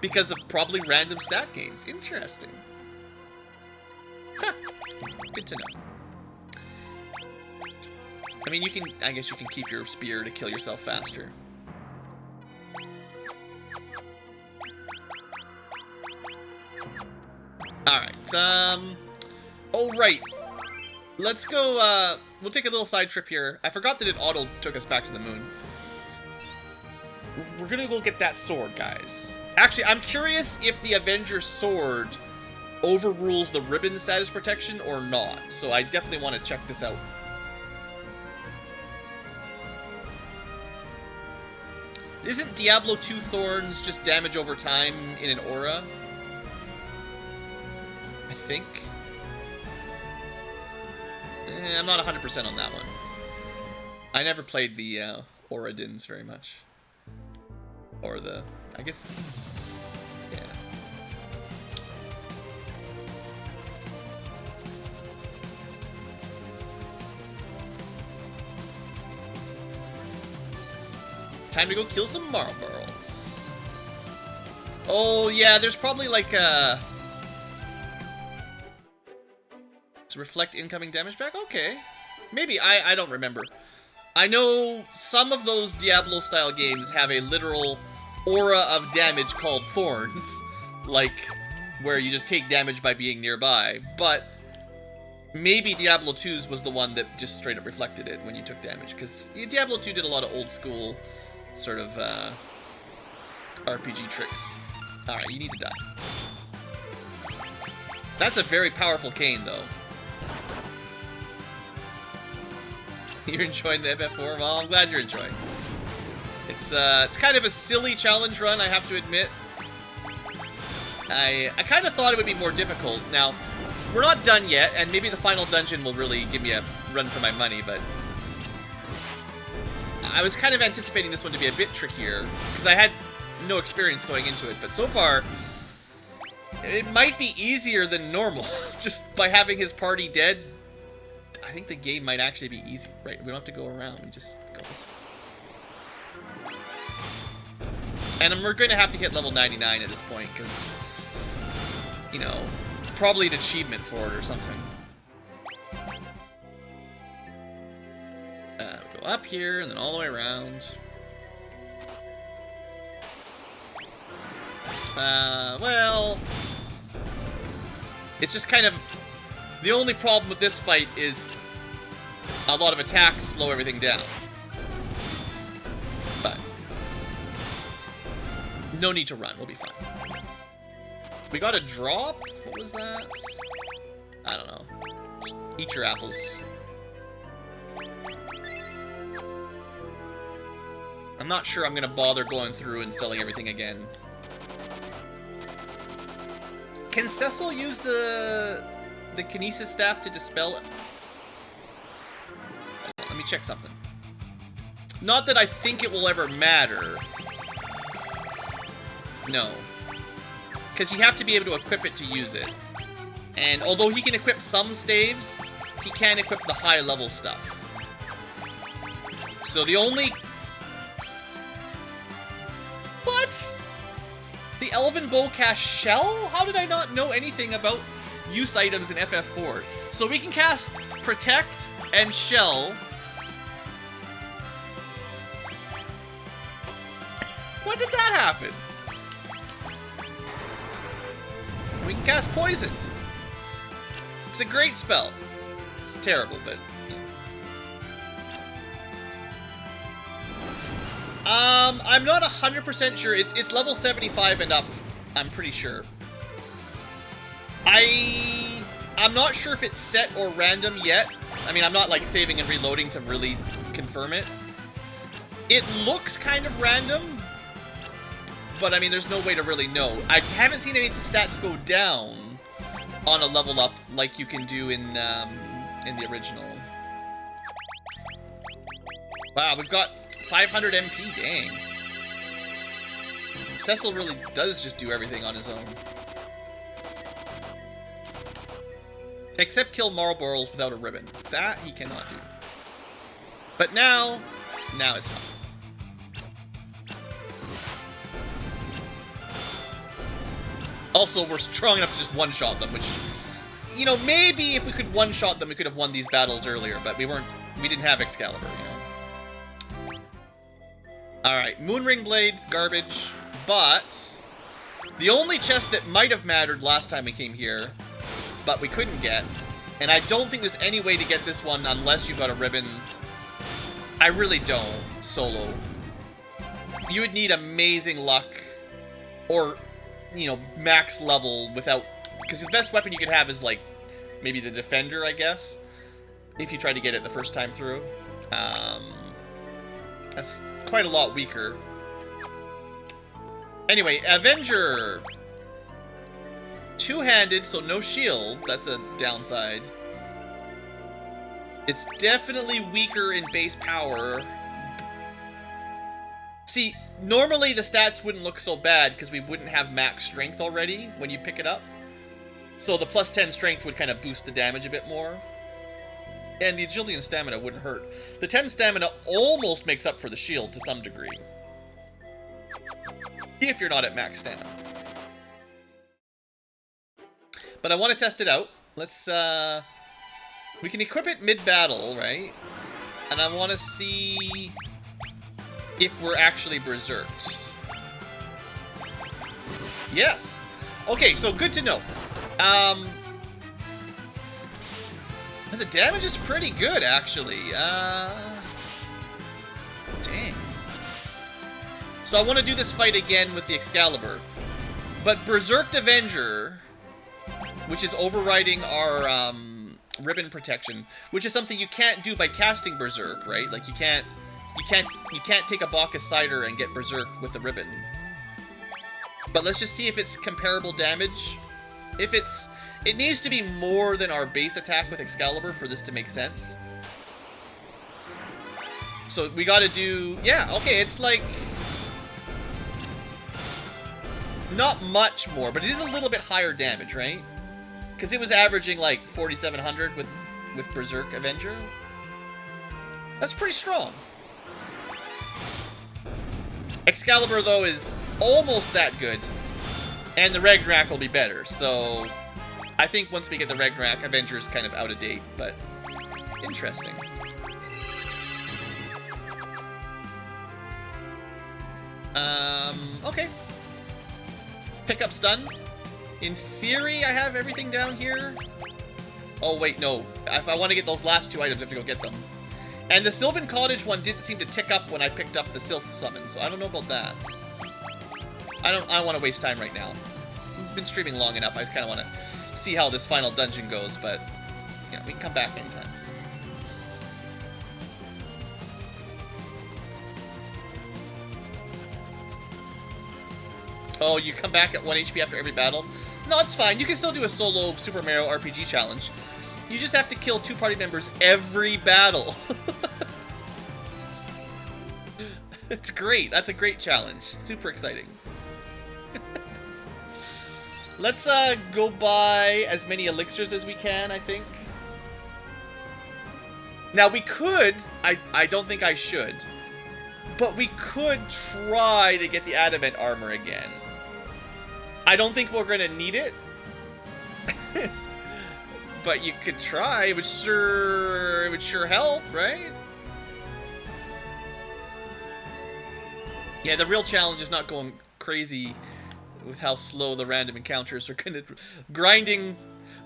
Because of probably random stat gains. Interesting. Huh. Good to know. I mean, I guess you can keep your spear to kill yourself faster. Alright, oh, right. Let's go, we'll take a little side trip here. I forgot that it auto took us back to the moon. We're gonna go get that sword, guys. Actually, I'm curious if the Avenger sword overrules the ribbon status protection or not. So I definitely want to check this out. Isn't Diablo 2 Thorns just damage over time in an aura? I think. I'm not 100% on that one. I never played the Auradins very much. Or the... I guess... Yeah. Time to go kill some Marlboros. Oh, yeah, there's probably like a... To reflect incoming damage back? Okay. Maybe, I don't remember. I know some of those Diablo-style games have a literal aura of damage called Thorns. Like, where you just take damage by being nearby. But maybe Diablo 2's was the one that just straight up reflected it when you took damage. Because Diablo 2 did a lot of old-school sort of RPG tricks. Alright, you need to die. That's a very powerful cane, though. You're enjoying the FF4? Well, I'm glad you're enjoying. It's kind of a silly challenge run, I have to admit. I kind of thought it would be more difficult. Now, we're not done yet, and maybe the final dungeon will really give me a run for my money, but I was kind of anticipating this one to be a bit trickier, because I had no experience going into it, but so far, it might be easier than normal, just by having his party dead. I think the game might actually be easy. Right, we don't have to go around, we just go this way. And we're going to have to hit level 99 at this point, because, you know, probably an achievement for it or something. Go up here, and then all the way around. Well... It's just kind of... The only problem with this fight is a lot of attacks slow everything down. But no need to run, we'll be fine. We got a drop? What was that? I don't know. Just eat your apples. I'm not sure I'm gonna bother going through and selling everything again. Can Cecil use the kinesis staff to dispel it? Let me check something. Not that I think it will ever matter. No. Because you have to be able to equip it to use it. And although he can equip some staves, he can't equip the high level stuff. So the only... What? The Elven Bow casts Shell? How did I not know anything about use items in FF4? So we can cast Protect and Shell. When did that happen? We can cast Poison. It's a great spell. It's terrible, but... I'm not 100% sure. It's level 75 and up, I'm pretty sure. I'm not sure if it's set or random yet. I mean, I'm not, like, saving and reloading to really confirm it. It looks kind of random, but, I mean, there's no way to really know. I haven't seen any stats go down on a level up like you can do in the original. Wow, we've got 500 MP, dang. Cecil really does just do everything on his own. Except kill Marlboros without a ribbon. That he cannot do. But now it's fine. Also, we're strong enough to just one-shot them, which, you know, maybe if we could one-shot them, we could have won these battles earlier, but we didn't have Excalibur, you know. Alright, Moonring Blade, garbage, but the only chest that might have mattered last time we came here, but we couldn't get, and I don't think there's any way to get this one unless you've got a ribbon. I really don't, solo. You would need amazing luck, or... you know, max level without... because the best weapon you could have is, like, maybe the Defender, I guess. If you try to get it the first time through. That's quite a lot weaker. Anyway, Avenger! Two-handed, so no shield. That's a downside. It's definitely weaker in base power. See... normally the stats wouldn't look so bad because we wouldn't have max strength already when you pick it up. So the plus 10 strength would kind of boost the damage a bit more. And the agility and stamina wouldn't hurt. The 10 stamina almost makes up for the shield to some degree. If you're not at max stamina. But I want to test it out. Let's, we can equip it mid-battle, right? And I want to see... if we're actually berserked. Yes! Okay, so good to know. The damage is pretty good, actually. Dang. So I want to do this fight again with the Excalibur. But Berserked Avenger, which is overriding our ribbon protection, which is something you can't do by casting Berserk, right? Like, you can't take a Bacchus Cider and get Berserk with the ribbon. But let's just see if it's comparable damage. If it needs to be more than our base attack with Excalibur for this to make sense. So we gotta do, yeah, okay, it's like, not much more, but it is a little bit higher damage, right? Because it was averaging like 4,700 with Berserk Avenger. That's pretty strong. Excalibur, though, is almost that good, and the Ragnarok will be better, so I think once we get the Ragnarok, Avenger is kind of out of date, but interesting. Okay. Pickup stun. In theory, I have everything down here. Oh, wait, no. If I want to get those last two items, I have to go get them. And the Sylvan Cottage one didn't seem to tick up when I picked up the Sylph Summon, so I don't know about that. I don't want to waste time right now. I've been streaming long enough, I just kind of want to see how this final dungeon goes, but, you know, we can come back anytime. Oh, you come back at 1 HP after every battle? No, it's fine. You can still do a solo Super Mario RPG challenge. You just have to kill 2 party members every battle. It's great. That's a great challenge. Super exciting. Let's go buy as many elixirs as we can, I think. Now we could, I don't think I should, but we could try to get the Adamant armor again. I don't think we're gonna need it. But you could try. It would sure help, right? Yeah, the real challenge is not going crazy with how slow the random encounters are gonna grinding.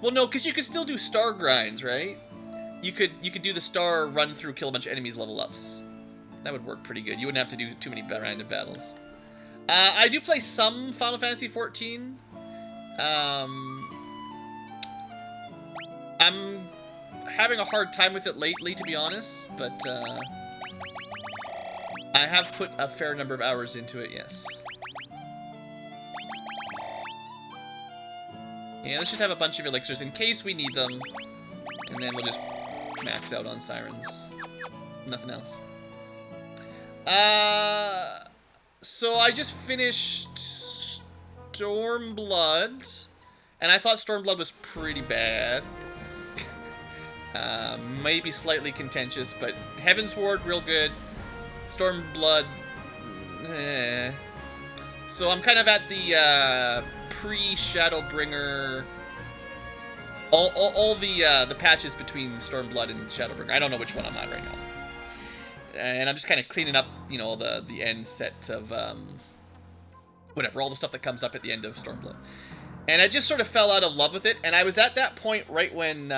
Well, no, because you could still do star grinds, right? You could do the star run through, kill a bunch of enemies, level ups. That would work pretty good. You wouldn't have to do too many random battles. I do play some Final Fantasy XIV. I'm having a hard time with it lately, to be honest, but I have put a fair number of hours into it, yes. Yeah, let's just have a bunch of elixirs in case we need them, and then we'll just max out on sirens. Nothing else. So I just finished Stormblood, and I thought Stormblood was pretty bad. Maybe slightly contentious, but Heavensward, real good. Stormblood, eh. So I'm kind of at the pre-Shadowbringer. All the patches between Stormblood and Shadowbringer. I don't know which one I'm at right now. And I'm just kind of cleaning up, you know, the end set of whatever, all the stuff that comes up at the end of Stormblood. And I just sort of fell out of love with it, and I was at that point right when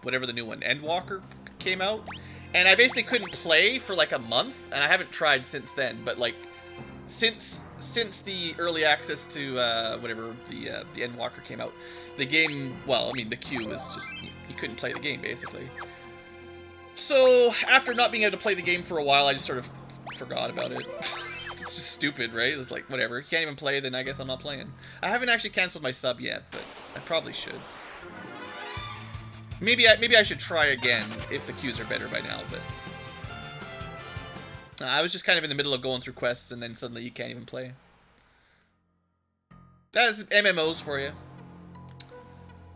whatever the new one, Endwalker, came out. And I basically couldn't play for like a month, and I haven't tried since then. But like, since the early access to whatever the Endwalker came out, the game, well, I mean, the queue was just, you couldn't play the game basically. So after not being able to play the game for a while, I just sort of forgot about it. It's just stupid, right? It's like, whatever, you can't even play, then I guess I'm not playing. I haven't actually canceled my sub yet, but I probably should. Maybe I should try again if the queues are better by now, but I was just kind of in the middle of going through quests, and then suddenly you can't even play. That's MMOs for you.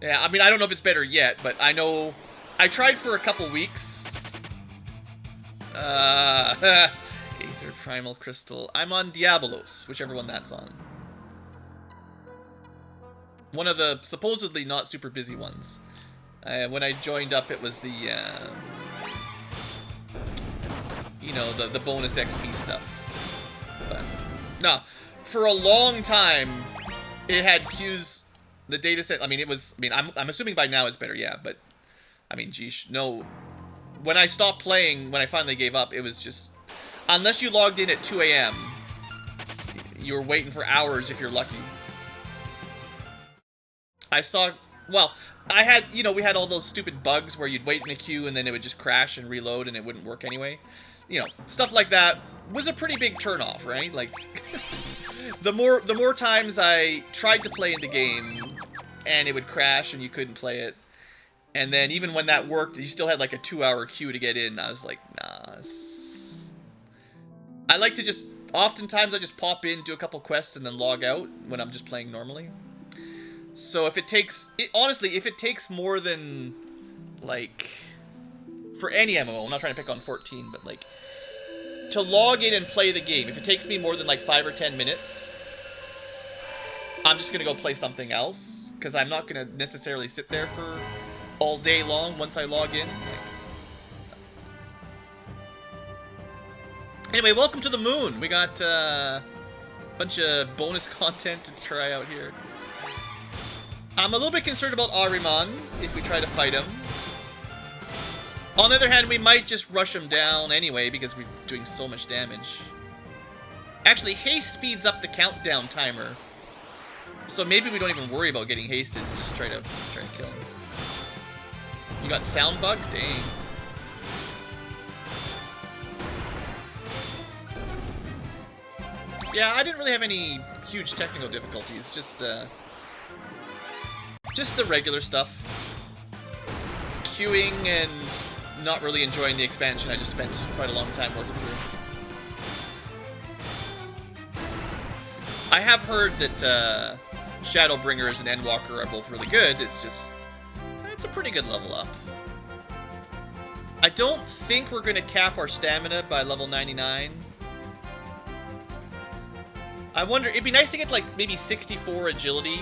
Yeah, I mean, I don't know if it's better yet, but I know I tried for a couple weeks. Aether Primal Crystal. I'm on Diabolos, whichever one that's on. One of the supposedly not super busy ones. When I joined up, it was the, you know, the bonus XP stuff. But, no, for a long time, it had queues, the data set, I mean, it was, I mean, I'm assuming by now it's better, yeah, but, I mean, geesh, no. When I stopped playing, when I finally gave up, it was just, unless you logged in at 2 AM, you were waiting for hours if you're lucky. I saw, well, I had, you know, we had all those stupid bugs where you'd wait in a queue and then it would just crash and reload and it wouldn't work anyway. You know, stuff like that was a pretty big turnoff, right? Like, the more times I tried to play in the game and it would crash and you couldn't play it, and then even when that worked, you still had like a 2-hour queue to get in. I was like, nah. I like to just, oftentimes I just pop in, do a couple quests, and then log out when I'm just playing normally. So if it takes, honestly, if it takes more than, like, for any MMO, I'm not trying to pick on 14, but like, to log in and play the game, if it takes me more than like 5 or 10 minutes, I'm just gonna go play something else, because I'm not gonna necessarily sit there for all day long once I log in. Anyway, welcome to the moon. We got a bunch of bonus content to try out here. I'm a little bit concerned about Ahriman if we try to fight him. On the other hand, we might just rush him down anyway because we're doing so much damage. Actually, haste speeds up the countdown timer. So maybe we don't even worry about getting hasted and just try to kill him. You got sound bugs? Dang. Yeah, I didn't really have any huge technical difficulties, just the regular stuff. Queuing and not really enjoying the expansion. I just spent quite a long time working through. I have heard that Shadowbringers and Endwalker are both really good. It's a pretty good level up. I don't think we're going to cap our stamina by level 99. I wonder, it'd be nice to get like maybe 64 agility,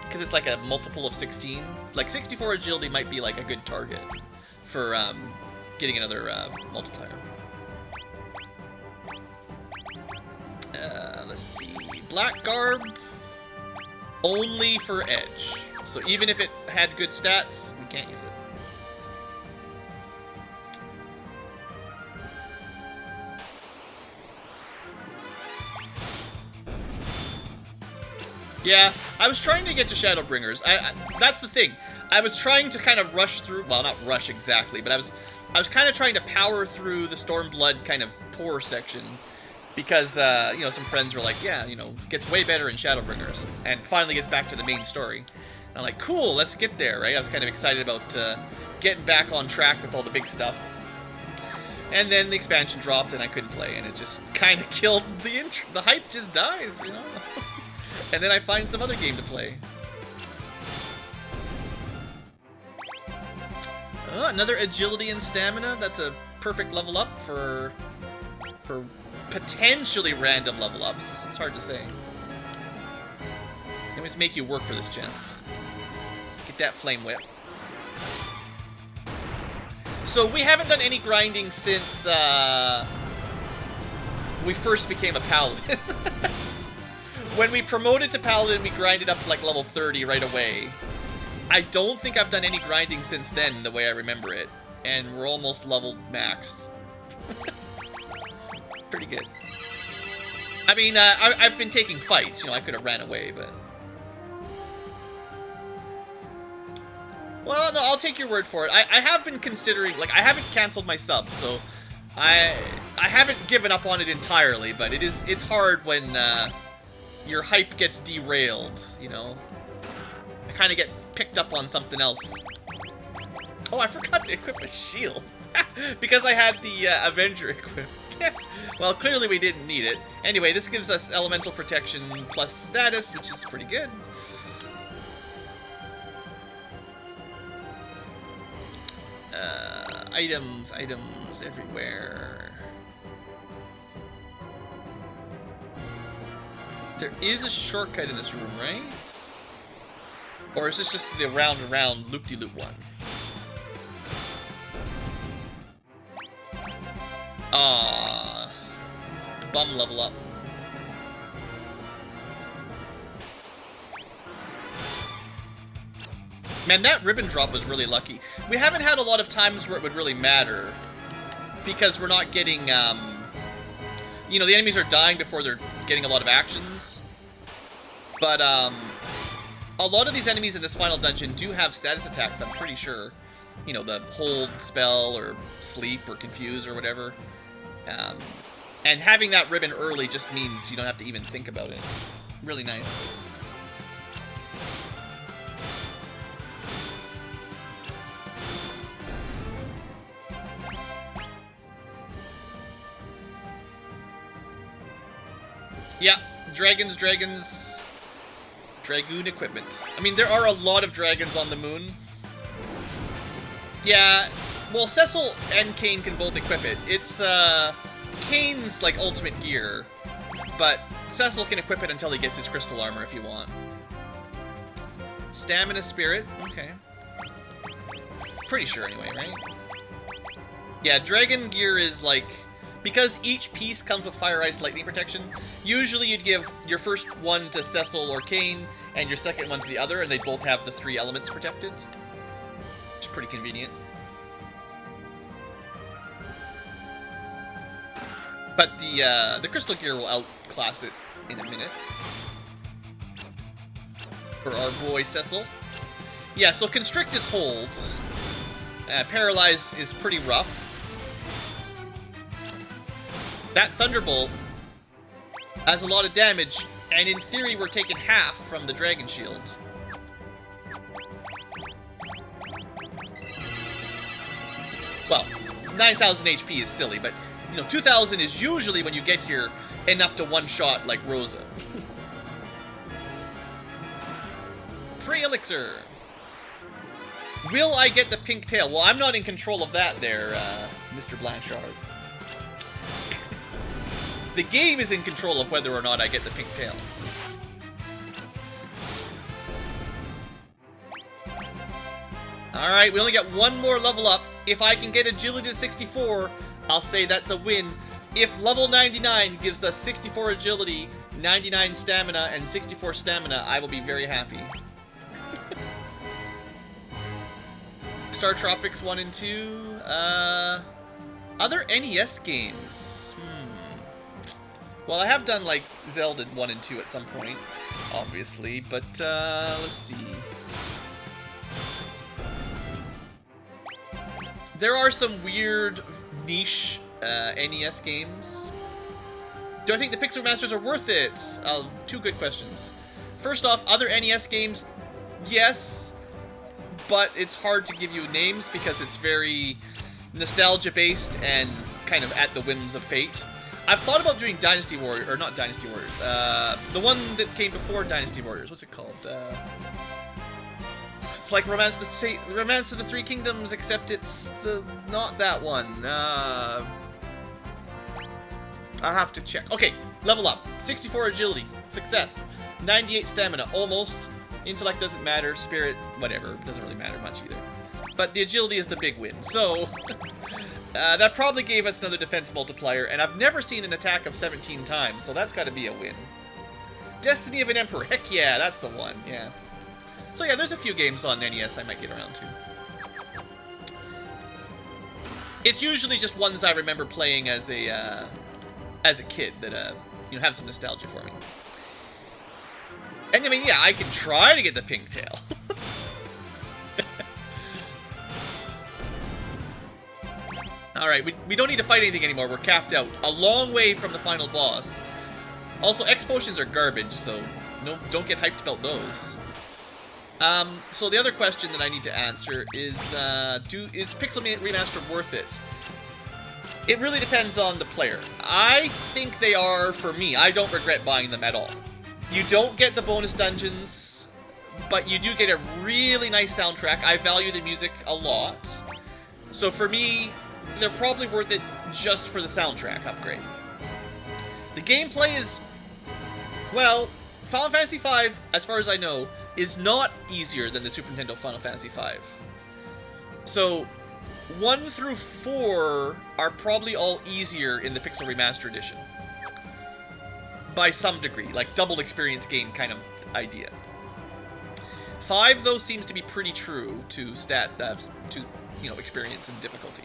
because it's like a multiple of 16. Like 64 agility might be like a good target for getting another multiplier. Let's see. Black Garb, only for Edge. So even if it had good stats, we can't use it. Yeah, I was trying to get to Shadowbringers. That's the thing. I was trying to kind of rush through, well, not rush exactly, but I was kind of trying to power through the Stormblood kind of poor section because, you know, some friends were like, yeah, you know, gets way better in Shadowbringers and finally gets back to the main story. And I'm like, cool, let's get there, right? I was kind of excited about getting back on track with all the big stuff. And then the expansion dropped and I couldn't play, and it just kind of killed the hype just dies, you know? And then I find some other game to play. Another agility and stamina. That's a perfect level up for potentially random level ups. It's hard to say. They always make you work for this chest. Get that flame whip. So we haven't done any grinding since we first became a paladin. When we promoted to Paladin, we grinded up to like level 30 right away. I don't think I've done any grinding since then, the way I remember it. And we're almost level maxed. Pretty good. I mean, I've been taking fights. You know, I could have ran away, but... Well, no, I'll take your word for it. I have been considering... Like, I haven't canceled my sub, so... I haven't given up on it entirely, but it's hard when... your hype gets derailed, you know? I kind of get picked up on something else. Oh, I forgot to equip a shield. Because I had the Avenger equipped. Well, clearly we didn't need it. Anyway, this gives us elemental protection plus status, which is pretty good. Items everywhere. There is a shortcut in this room, right? Or is this just the round and round loop-de-loop one? Bum level up. Man, that ribbon drop was really lucky. We haven't had a lot of times where it would really matter, because we're not getting, you know, the enemies are dying before they're getting a lot of actions. But, a lot of these enemies in this final dungeon do have status attacks, I'm pretty sure. You know, the hold spell, or sleep, or confuse, or whatever. And having that ribbon early just means you don't have to even think about it. Really nice. Yeah, dragons. Dragoon equipment. I mean, there are a lot of dragons on the moon. Yeah, well, Cecil and Kain can both equip it. It's, Kain's, like, ultimate gear. But Cecil can equip it until he gets his crystal armor if you want. Stamina Spirit. Okay. Pretty sure, anyway, right? Yeah, dragon gear is, like... Because each piece comes with Fire, Ice, Lightning protection, usually you'd give your first one to Cecil or Kain, and your second one to the other, and they both have the 3 elements protected. Which is pretty convenient. But the crystal gear will outclass it in a minute. For our boy Cecil. Yeah, so Constrict is hold. Paralyze is pretty rough. That Thunderbolt Has a lot of damage, and in theory we're taking half from the Dragon Shield. Well, 9,000 HP is silly, but, you know, 2,000 is usually, when you get here, enough to one-shot like Rosa. Free elixir. Will I get the pink tail? Well, I'm not in control of that there, Mr. Blanchard. The game is in control of whether or not I get the pink tail. Alright, we only got one more level up. If I can get agility to 64, I'll say that's a win. If level 99 gives us 64 agility, 99 stamina, and 64 stamina, I will be very happy. Star Tropics 1 and 2. Other NES games. Well, I have done, like, Zelda 1 and 2 at some point, obviously, but, let's see. There are some weird, niche, NES games. Do I think the Pixel Remasters are worth it? Two good questions. First off, other NES games, yes, but it's hard to give you names because it's very nostalgia-based and kind of at the whims of fate. I've thought about doing Dynasty Warriors, or not Dynasty Warriors, the one that came before Dynasty Warriors. What's it called? It's like Romance of the Three Kingdoms, except it's not that one. I'll have to check. Okay, level up. 64 agility, success. 98 stamina, almost. Intellect doesn't matter, spirit, whatever, doesn't really matter much either. But the agility is the big win, so that probably gave us another defense multiplier, and I've never seen an attack of 17 times, so that's got to be a win. Destiny of an Emperor, heck yeah, that's the one, yeah. So yeah, there's a few games on NES I might get around to. It's usually just ones I remember playing as a kid that you know, have some nostalgia for me. And I mean, yeah, I can try to get the pink tail. Alright, we don't need to fight anything anymore. We're capped out. A long way from the final boss. Also, X potions are garbage, so don't get hyped about those. So the other question that I need to answer is, is Pixel Remaster worth it? It really depends on the player. I think they are for me. I don't regret buying them at all. You don't get the bonus dungeons, but you do get a really nice soundtrack. I value the music a lot. So for me, they're probably worth it just for the soundtrack upgrade. The gameplay is, well, Final Fantasy V, as far as I know, is not easier than the Super Nintendo Final Fantasy V. So 1 through 4 are probably all easier in the Pixel Remaster Edition. By some degree, like double experience gain kind of idea. 5, though, seems to be pretty true to experience and difficulty.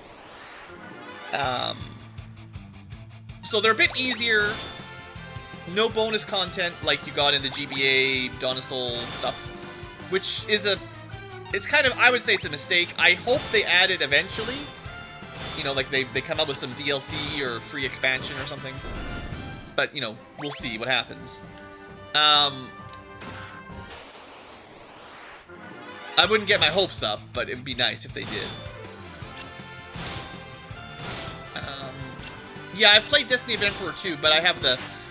So they're a bit easier. No bonus content like you got in the GBA, Dawn of Souls stuff, which is it's kind of, I would say it's a mistake. I hope they add it eventually. You know, like they come up with some DLC or free expansion or something. But, you know, we'll see what happens. I wouldn't get my hopes up, but it would be nice if they did. Yeah, I've played Destiny of Emperor 2, but I have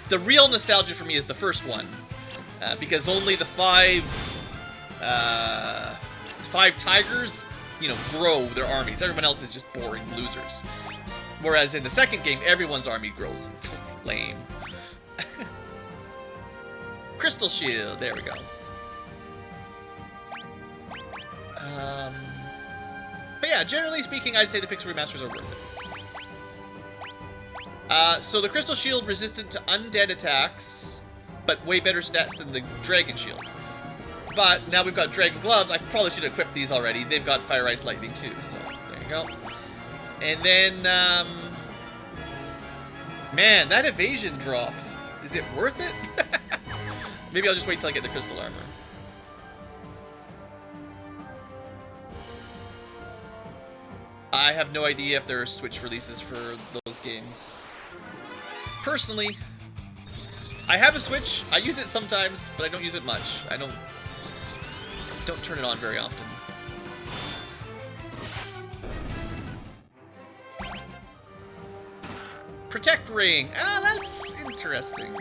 the real nostalgia for me is the first one. Because only the five tigers, you know, grow their armies. Everyone else is just boring losers. Whereas in the second game, everyone's army grows. Lame. Crystal Shield, there we go. But yeah, generally speaking, I'd say the Pixel Remasters are worth it. So the Crystal Shield resistant to undead attacks, but way better stats than the Dragon Shield. But now we've got Dragon Gloves. I probably should have equipped these already. They've got Fire, Ice, Lightning too, so there you go. And then, man, that evasion drop, is it worth it? Maybe I'll just wait till I get the Crystal Armor. I have no idea if there are Switch releases for those games. Personally, I have a Switch. I use it sometimes, but I don't use it much. I don't turn it on very often. Protect ring. Ah, that's interesting.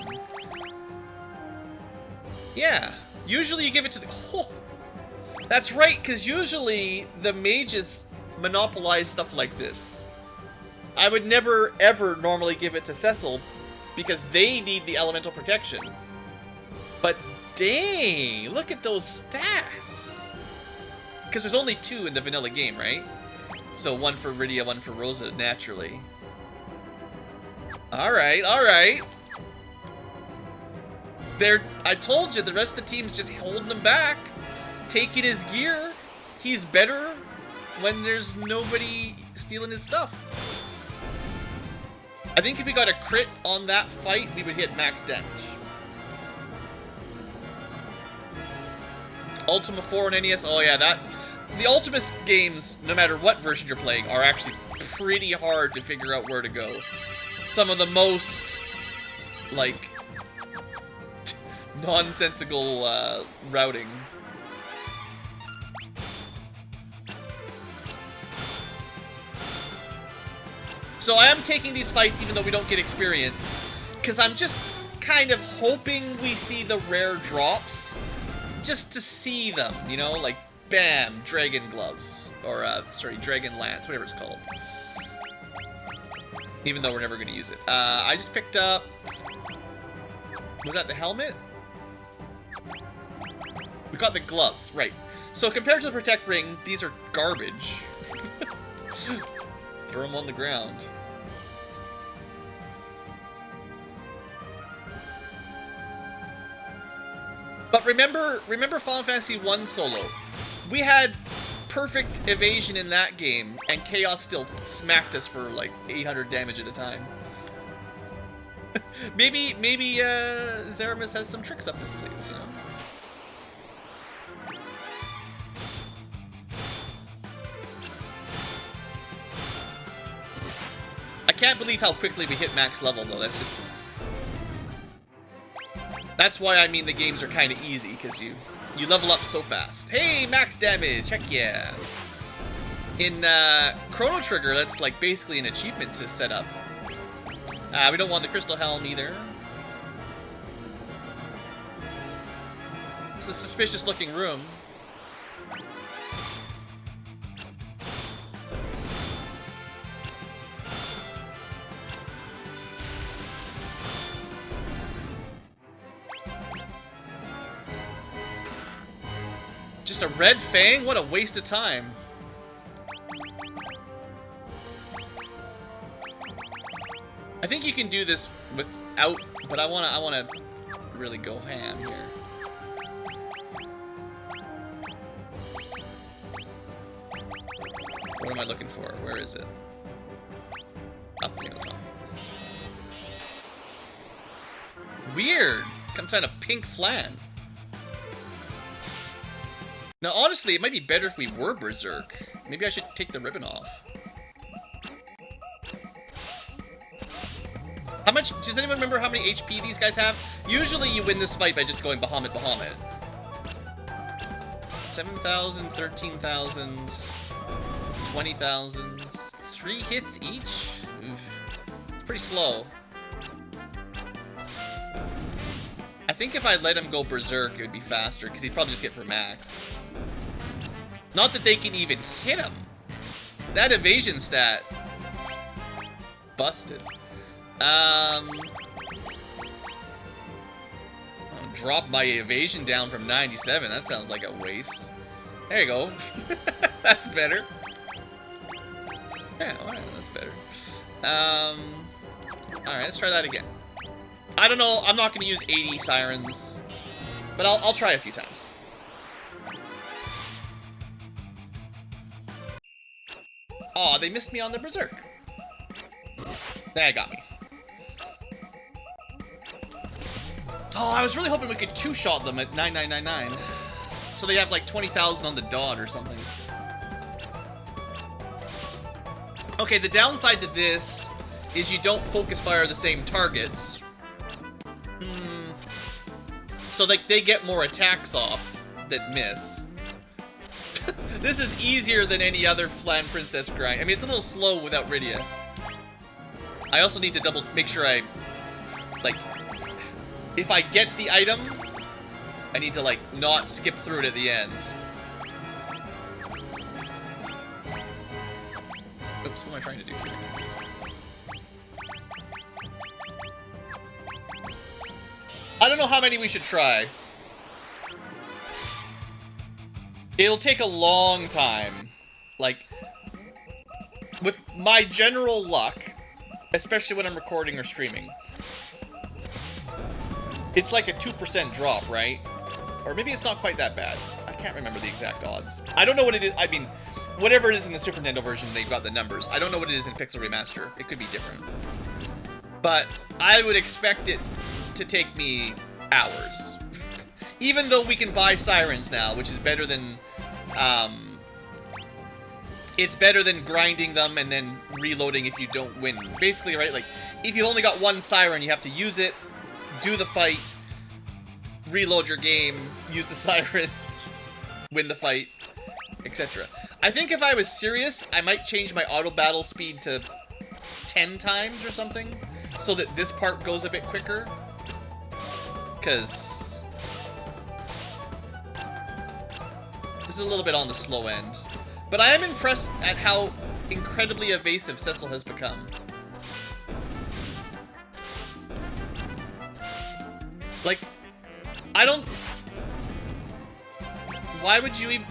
Yeah. Usually you give it to the... Oh, that's right, because usually the mages monopolize stuff like this. I would never, ever normally give it to Cecil because they need the elemental protection. But dang, look at those stats. Because there's only 2 in the vanilla game, right? So 1 for Rydia, 1 for Rosa, naturally. Alright, alright. I told you, the rest of the team's just holding him back. Taking his gear. He's better when there's nobody stealing his stuff. I think if we got a crit on that fight, we would hit max damage. Ultima 4 and NES, oh yeah, the Ultima games, no matter what version you're playing, are actually pretty hard to figure out where to go. Some of the most, like, nonsensical routing. So I am taking these fights even though we don't get experience, because I'm just kind of hoping we see the rare drops, just to see them, you know, like, bam, dragon gloves, or, sorry, dragon lance, whatever it's called. Even though we're never going to use it. I just picked up, was that the helmet? We got the gloves, right. So compared to the protect ring, these are garbage. Throw them on the ground. But remember Final Fantasy 1 solo. We had perfect evasion in that game, and Chaos still smacked us for like 800 damage at a time. maybe Zeramis has some tricks up his sleeves, you know? I can't believe how quickly we hit max level, though. That's just... That's why I mean the games are kind of easy, because you level up so fast. Hey, max damage! Heck yeah! In Chrono Trigger, that's like basically an achievement to set up. We don't want the Crystal Helm either. It's a suspicious looking room. Just a red fang? What a waste of time. I think you can do this without, but I wanna really go ham here. What am I looking for? Where is it? Up near the top. Weird. Comes out a pink flan. Now, honestly, it might be better if we were Berserk. Maybe I should take the ribbon off. How much... Does anyone remember how many HP these guys have? Usually you win this fight by just going Bahamut, Bahamut. 7,000, 13,000, 20,000. 3 hits each? Oof. It's pretty slow. I think if I let him go Berserk, it would be faster, because he'd probably just get for max. Not that they can even hit him. That evasion stat. Busted. I'll drop my evasion down from 97. That sounds like a waste. There you go. That's better. Yeah, alright, that's better. Alright, let's try that again. I don't know, I'm not going to use 80 sirens, but I'll try a few times. Aw, they missed me on the Berserk. That got me. Oh, I was really hoping we could two-shot them at 9999. So they have like 20,000 on the dot or something. Okay, the downside to this is you don't focus fire the same targets. So, like, they get more attacks off that miss. This is easier than any other Flan Princess grind. I mean, it's a little slow without Rydia. I also need to make sure I, like, if I get the item, I need to, like, not skip through it at the end. Oops, what am I trying to do here? I don't know how many we should try. It'll take a long time. Like, with my general luck, especially when I'm recording or streaming, it's like a 2% drop, right? Or maybe it's not quite that bad. I can't remember the exact odds. I don't know what it is. I mean, whatever it is in the Super Nintendo version, they've got the numbers. I don't know what it is in Pixel Remaster. It could be different. But I would expect it to take me hours. Even though we can buy sirens now, which is better than... it's better than grinding them and then reloading if you don't win. Basically, right? Like, if you only got one siren, you have to use it, do the fight, reload your game, use the siren, win the fight, etc. I think if I was serious, I might change my auto battle speed to 10 times or something, so that this part goes a bit quicker. Because this is a little bit on the slow end. But I am impressed at how incredibly evasive Cecil has become. Like, I don't... Why would you even...